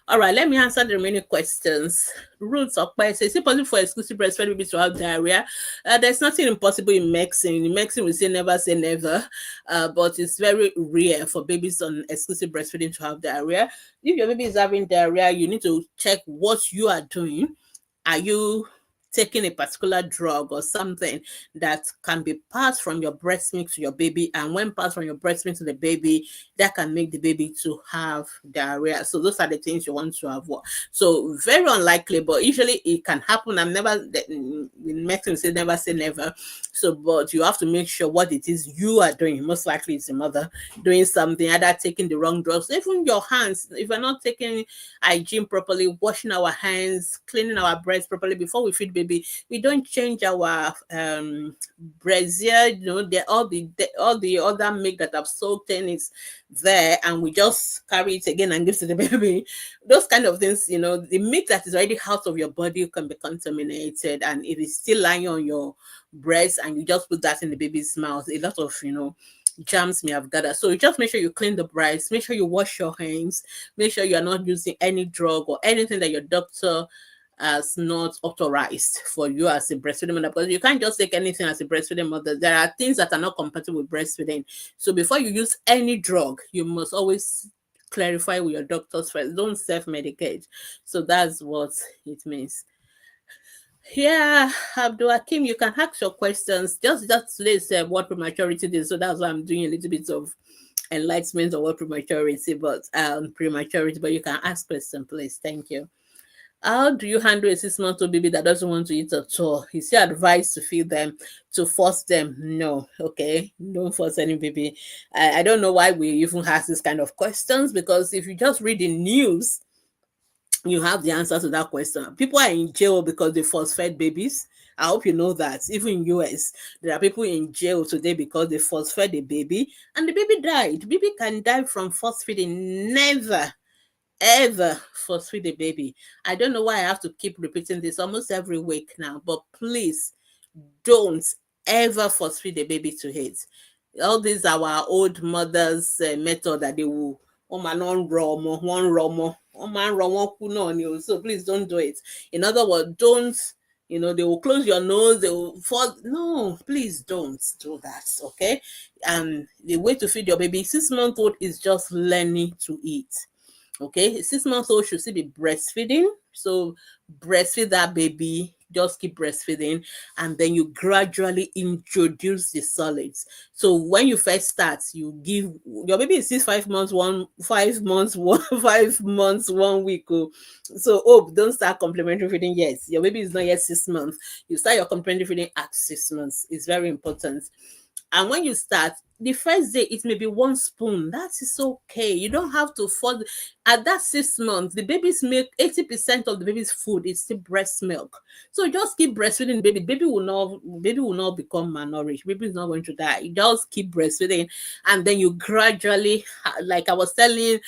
All right, let me answer the remaining questions. Roots of question. Is it possible for exclusive breastfeeding babies to have diarrhea? There's nothing impossible in medicine. In medicine, we say never, but it's very rare for babies on exclusive breastfeeding to have diarrhea. If your baby is having diarrhea, you need to check what you are doing. Are you taking a particular drug or something that can be passed from your breast milk to your baby, and when passed from your breast milk to the baby, that can make the baby to have diarrhea? So those are the things you want to avoid. So very unlikely, but usually it can happen. I'm never in medicine say never. So, but you have to make sure what it is you are doing. Most likely it's a mother doing something, either taking the wrong drugs, even your hands. If you're not taking hygiene properly, washing our hands, cleaning our breasts properly before we feed baby, we don't change our brassiere, all the other milk that I've soaked in is there, and we just carry it again and give to the baby. Those kind of things, the milk that is already out of your body can be contaminated, and if it's still lying on your breast and you just put that in the baby's mouth, a lot of germs may have gathered. So you just make sure you clean the breast, make sure you wash your hands, make sure you're not using any drug or anything that your doctor has not authorized for you as a breastfeeding mother, because you can't just take anything as a breastfeeding mother. There are things that are not compatible with breastfeeding. So before you use any drug, you must always clarify with your doctors first. Don't self-medicate. So that's what it means. Yeah, Abdul Hakim, you can ask your questions. Just today said what prematurity is, so that's why I'm doing a little bit of enlightenment of what prematurity, but you can ask questions, please. Thank you. How do you handle a 6-month-old baby that doesn't want to eat at all? Is your advice to feed them, to force them? No, okay, don't force any baby. I don't know why we even ask this kind of questions, because if you just read the news, you have the answer to that question. People are in jail because they force fed babies. I hope you know that. Even in US, there are people in jail today because they force fed a baby and the baby died. Baby can die from force feeding. Never ever force feed a baby. I don't know why I have to keep repeating this almost every week now, but please don't ever force feed a baby to hate. All these our old mothers method that they will one romo, so please don't do it. In other words, don't, they will close your nose, they will fall. No, please don't do that, okay? And the way to feed your baby, 6 month old is just learning to eat. Okay, a 6 months old should still be breastfeeding. So breastfeed that baby, just keep breastfeeding, and then you gradually introduce the solids. So when you first start, you give your baby is still 5 months, 5 months, 5 months, 1 week. Oh. So don't start complementary feeding yet. Your baby is not yet 6 months. You start your complementary feeding at 6 months. It's very important. And when you start, the first day it may be 1 spoon. That is okay. You don't have to force. At that 6 months, the baby's milk, 80% of the baby's food is still breast milk. So just keep breastfeeding the baby. Baby will not become malnourished. Baby is not going to die. You just keep breastfeeding, and then you gradually, like I was telling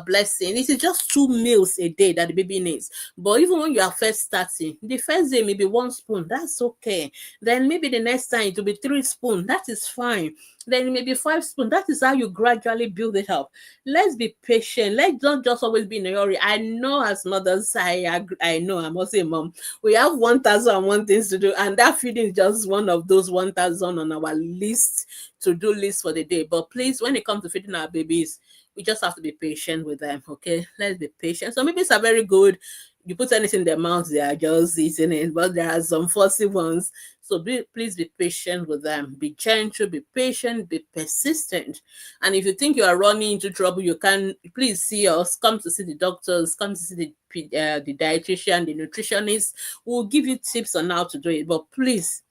Blessing, it is just 2 meals a day that the baby needs. But even when you are first starting, the first day maybe 1 spoon. That's okay. Then maybe the next time it will be 3 spoons. That is fine. Then maybe 5 spoons. That is how you gradually build it up. Let's be patient. Let's not just always be in a hurry. I know as mothers, I know I'm also a mom. We have 1,001 things to do, and that feeding is just one of those 1,000 on our list to do list for the day. But please, when it comes to feeding our babies, we just have to be patient with them. Okay, let's be patient. Some babies are very good. You put anything in their mouth, they are just eating it. But there are some fussy ones. So please be patient with them. Be gentle, be patient, be persistent. And if you think you are running into trouble, you can please see us. Come to see the doctors. Come to see the dietitian, the nutritionist. We'll give you tips on how to do it. But please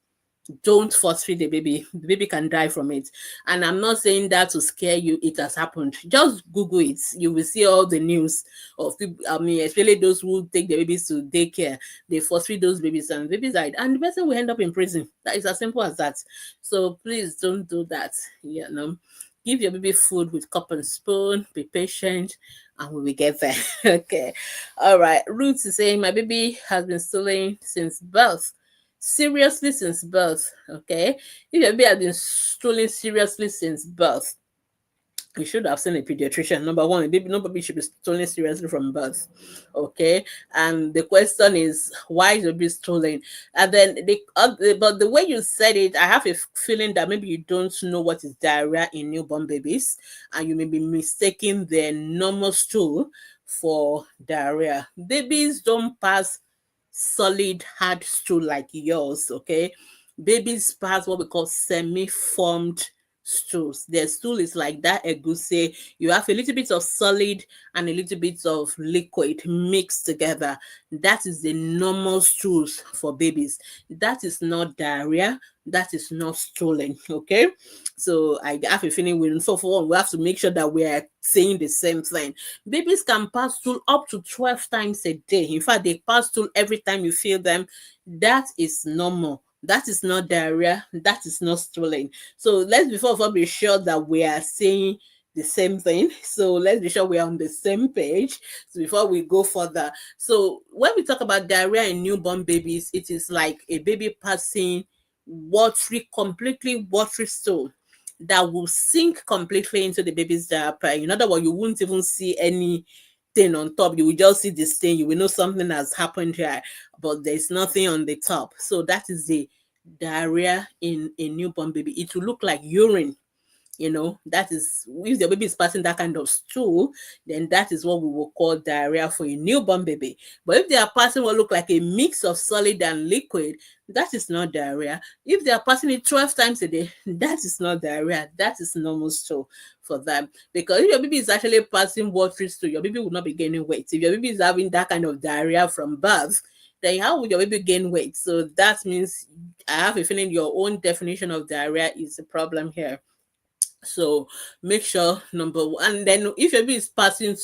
don't force feed the baby. The baby can die from it. And I'm not saying that to scare you. It has happened. Just Google it. You will see all the news of people. I mean, especially those who take the babies to daycare. They force feed those babies, and babies died. And the person will end up in prison. That is as simple as that. So please don't do that. Give your baby food with cup and spoon. Be patient, and we will get there. Okay. All right. Ruth is saying my baby has been stolen since birth. Seriously since birth. Okay. If your baby has been stolen seriously since birth, you should have seen a pediatrician. Number one, no baby should be stolen seriously from birth. Okay. And the question is, why is the baby stolen? And then but the way you said it, I have a feeling that maybe you don't know what is diarrhea in newborn babies, and you may be mistaking their normal stool for diarrhea. Babies don't pass solid hard stool like yours. Okay, babies pass what we call semi-formed stools. Their stool is like that egusi. You have a little bit of solid and a little bit of liquid mixed together. That is the normal stools for babies. That is not diarrhea. That is not stooling. Okay, so I have a feeling we have to make sure that we are saying the same thing. Babies can pass stool up to 12 times a day. In fact, they pass stool every time you feel them. That is normal. That is not diarrhea. That is not stooling. So let's before be sure that we are saying the same thing. So let's be sure we are on the same page. So before we go further. So when we talk about diarrhea in newborn babies, it is like a baby passing completely watery stool that will sink completely into the baby's diaper. In other words, you won't even see anything on top. You will just see the stain. You will know something has happened here, but there's nothing on the top. So that is the diarrhea in a newborn baby. It will look like urine. That is, if the baby is passing that kind of stool, then that is what we will call diarrhea for a newborn baby. But if they are passing what look like a mix of solid and liquid, that is not diarrhea. If they are passing it 12 times a day, that is not diarrhea. That is normal stool for them. Because if your baby is actually passing watery stool, your baby will not be gaining weight. If your baby is having that kind of diarrhea from birth, then how will your baby gain weight? So that means, I have a feeling your own definition of diarrhea is the problem here. So make sure, number one, and then if your baby is passing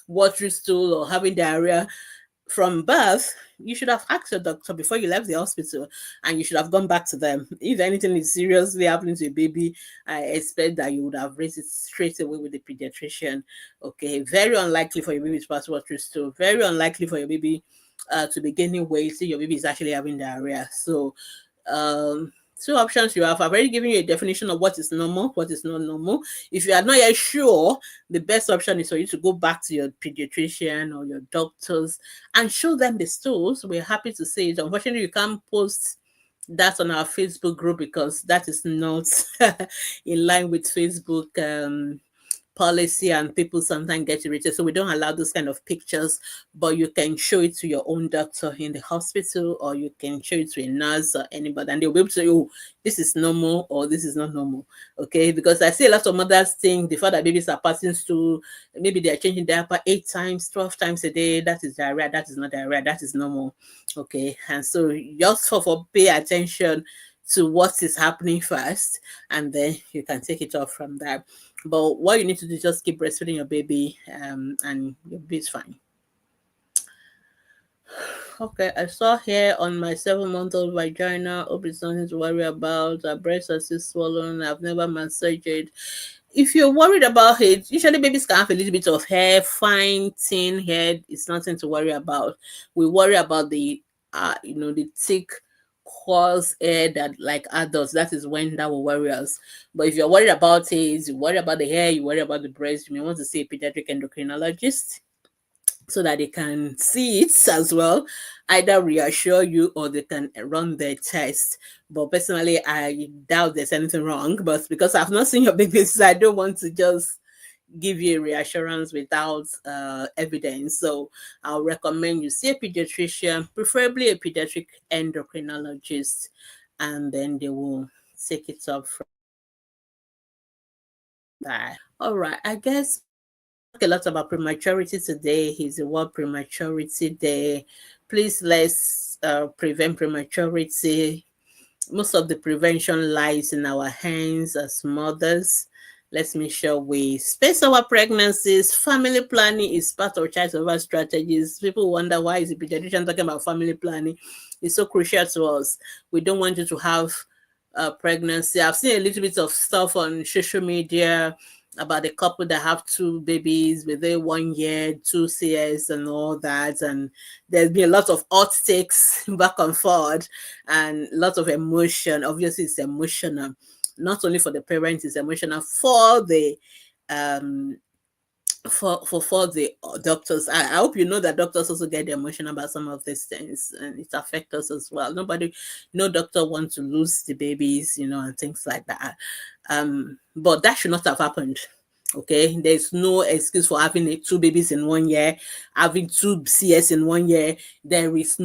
watery stool or having diarrhea from birth, you should have asked your doctor before you left the hospital, and you should have gone back to them. If anything is seriously happening to a baby, I expect that you would have raised it straight away with the pediatrician. Okay, very unlikely for your baby to pass watery stool. Very unlikely for your baby to be gaining weight if your baby is actually having diarrhea. So two options you have. I've already given you a definition of what is normal, what is not normal. If you are not yet sure, the best option is for you to go back to your pediatrician or your doctors and show them the stools. We're happy to see it. Unfortunately, you can't post that on our Facebook group because that is not in line with Facebook policy, and people sometimes get irritated. So we don't allow those kind of pictures, but you can show it to your own doctor in the hospital, or you can show it to a nurse or anybody, and they'll be able to say, oh, this is normal or this is not normal. Okay, because I see a lot of mothers think the fact that babies are passing through, maybe they're changing diaper 8 times, 12 times a day, that is diarrhea. That is not diarrhea, that is normal. Okay, and so just for pay attention to what is happening first, and then you can take it off from there. But what you need to do is just keep breastfeeding your baby, and your baby is fine. Okay, I saw here on my 7-month-old vagina, hope it's nothing to worry about. Our breasts are still swollen. I've never massaged it. If you're worried about it, usually babies can have a little bit of hair, fine, thin hair. It's nothing to worry about. We worry about the the thick coarse hair that like adults. That is when that will worry us. But if you're worried about it, you worry about the hair, you worry about the breast, you may want to see a pediatric endocrinologist so that they can see it as well, either reassure you or they can run their test. But personally, I doubt there's anything wrong. But because I've not seen your babies, I don't want to just give you a reassurance without evidence. So I'll recommend you see a pediatrician, preferably a pediatric endocrinologist, and then they will take it up from there. All right, I guess a lot about prematurity today. Is the World Prematurity Day. Please, let's prevent prematurity. Most of the prevention lies in our hands as mothers. Let's make sure we space our pregnancies. Family planning is part of child survival strategies. People wonder, why is the pediatrician talking about family planning? It's so crucial to us. We don't want you to have pregnancy. I've seen a little bit of stuff on social media about a couple that have 2 babies within 1 year, 2 CS and all that. And there's been a lot of hot takes back and forth and lots of emotion. Obviously, it's emotional. Not only for the parents, it's emotional for the for the doctors. I hope you know that doctors also get emotional about some of these things, and it affects us as well. No doctor wants to lose the babies, and things like that. But that should not have happened. Okay, there's no excuse for having 2 babies in 1 year, having 2 CS in 1 year. There is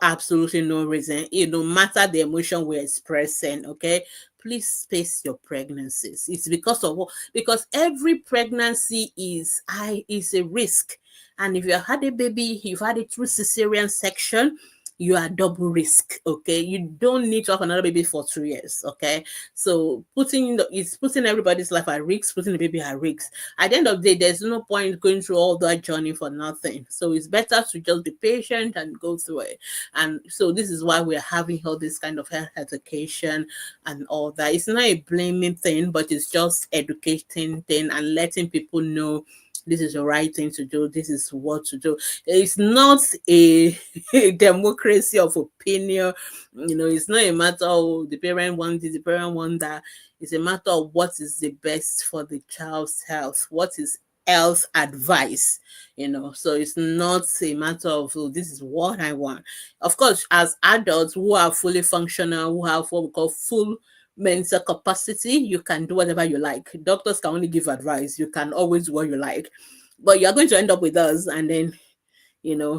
absolutely no reason. No matter the emotion we're expressing, okay, please space your pregnancies. It's because every pregnancy is a risk. And if you had a baby, you've had it through cesarean section, you are double risk. Okay, you don't need to have another baby for 2 years. Okay, so it's putting everybody's life at risk, putting the baby at risk. At the end of the day, there's no point going through all that journey for nothing. So it's better to just be patient and go through it. And so this is why we're having all this kind of health education and all that. It's not a blaming thing, but it's just educating thing and letting people know this is the right thing to do. This is what to do. It's not a democracy of opinion. It's not a matter of the parent wants this, the parent wants that. It's a matter of what is the best for the child's health, what is health advice. So it's not a matter of, oh, this is what I want. Of course, as adults who are fully functional, who have what we call full mental capacity, you can do whatever you like. Doctors can only give advice. You can always do what you like, but you're going to end up with us, and then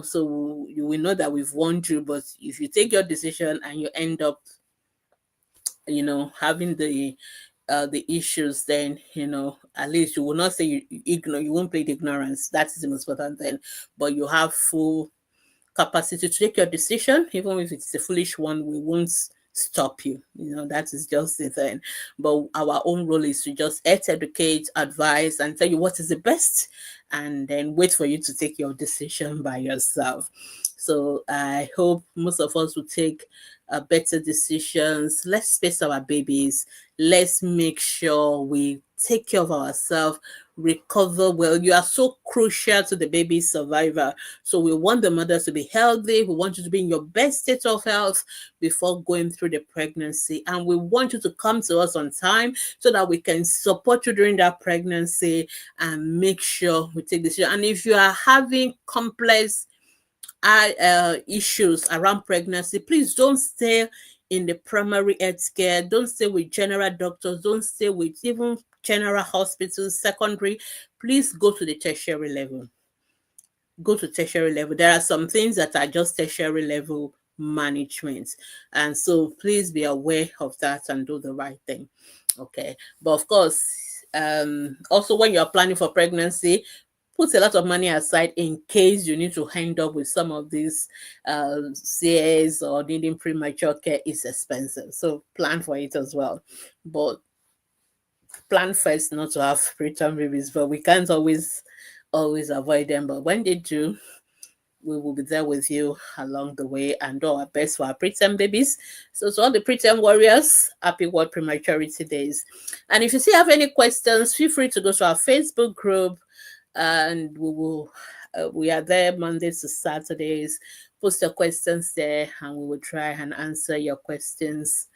so you will know that we've warned you. But if you take your decision and you end up having the issues, then at least you will not say you ignore, you won't plead ignorance. That is the most important thing. But you have full capacity to take your decision. Even if it's a foolish one, we won't stop you. That is just the thing. But our own role is to just educate, advise, and tell you what is the best, and then wait for you to take your decision by yourself. So I hope most of us will take better decisions. Let's space our babies. Let's make sure we take care of ourselves, recover well. You are so crucial to the baby's survival. So we want the mother to be healthy. We want you to be in your best state of health before going through the pregnancy. And we want you to come to us on time so that we can support you during that pregnancy and make sure we take this. And if you are having complex issues around pregnancy, please don't stay in the primary health care. Don't stay with general doctors. Don't stay with even general hospitals, secondary. Please go to the tertiary level. Go to tertiary level. There are some things that are just tertiary level management. And so please be aware of that and do the right thing. Okay. But of course, also when you're planning for pregnancy, put a lot of money aside in case you need to end up with some of these CAs or needing premature care. Is expensive. So plan for it as well. But plan first not to have preterm babies, but we can't always avoid them. But when they do, we will be there with you along the way and do our best for our preterm babies. So to all the preterm warriors, happy World Prematurity Days. And if you still have any questions, feel free to go to our Facebook group, and we are there Mondays to Saturdays. Post your questions there and we will try and answer your questions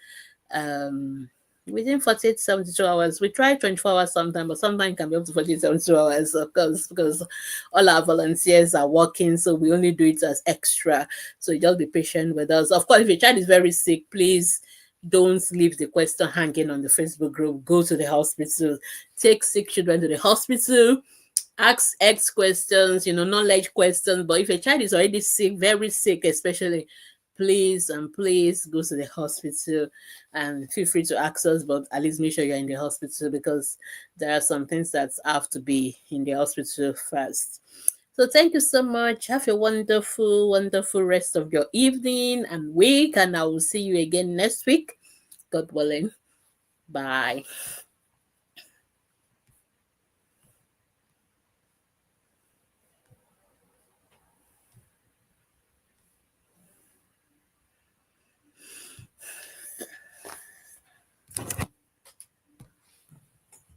within 48 72 hours. We try 24 hours sometimes, but sometimes it can be up to 48 72 hours, of course, because all our volunteers are working, so we only do it as extra. So just be patient with us. Of course, if your child is very sick, please don't leave the question hanging on the Facebook group. Go to the hospital. Take sick children to the hospital. Ask X questions, knowledge questions. But if a child is already sick, very sick, especially, please go to the hospital and feel free to ask us, but at least make sure you're in the hospital, because there are some things that have to be in the hospital first. So thank you so much. Have a wonderful, wonderful rest of your evening and week, and I will see you again next week, God willing. Bye.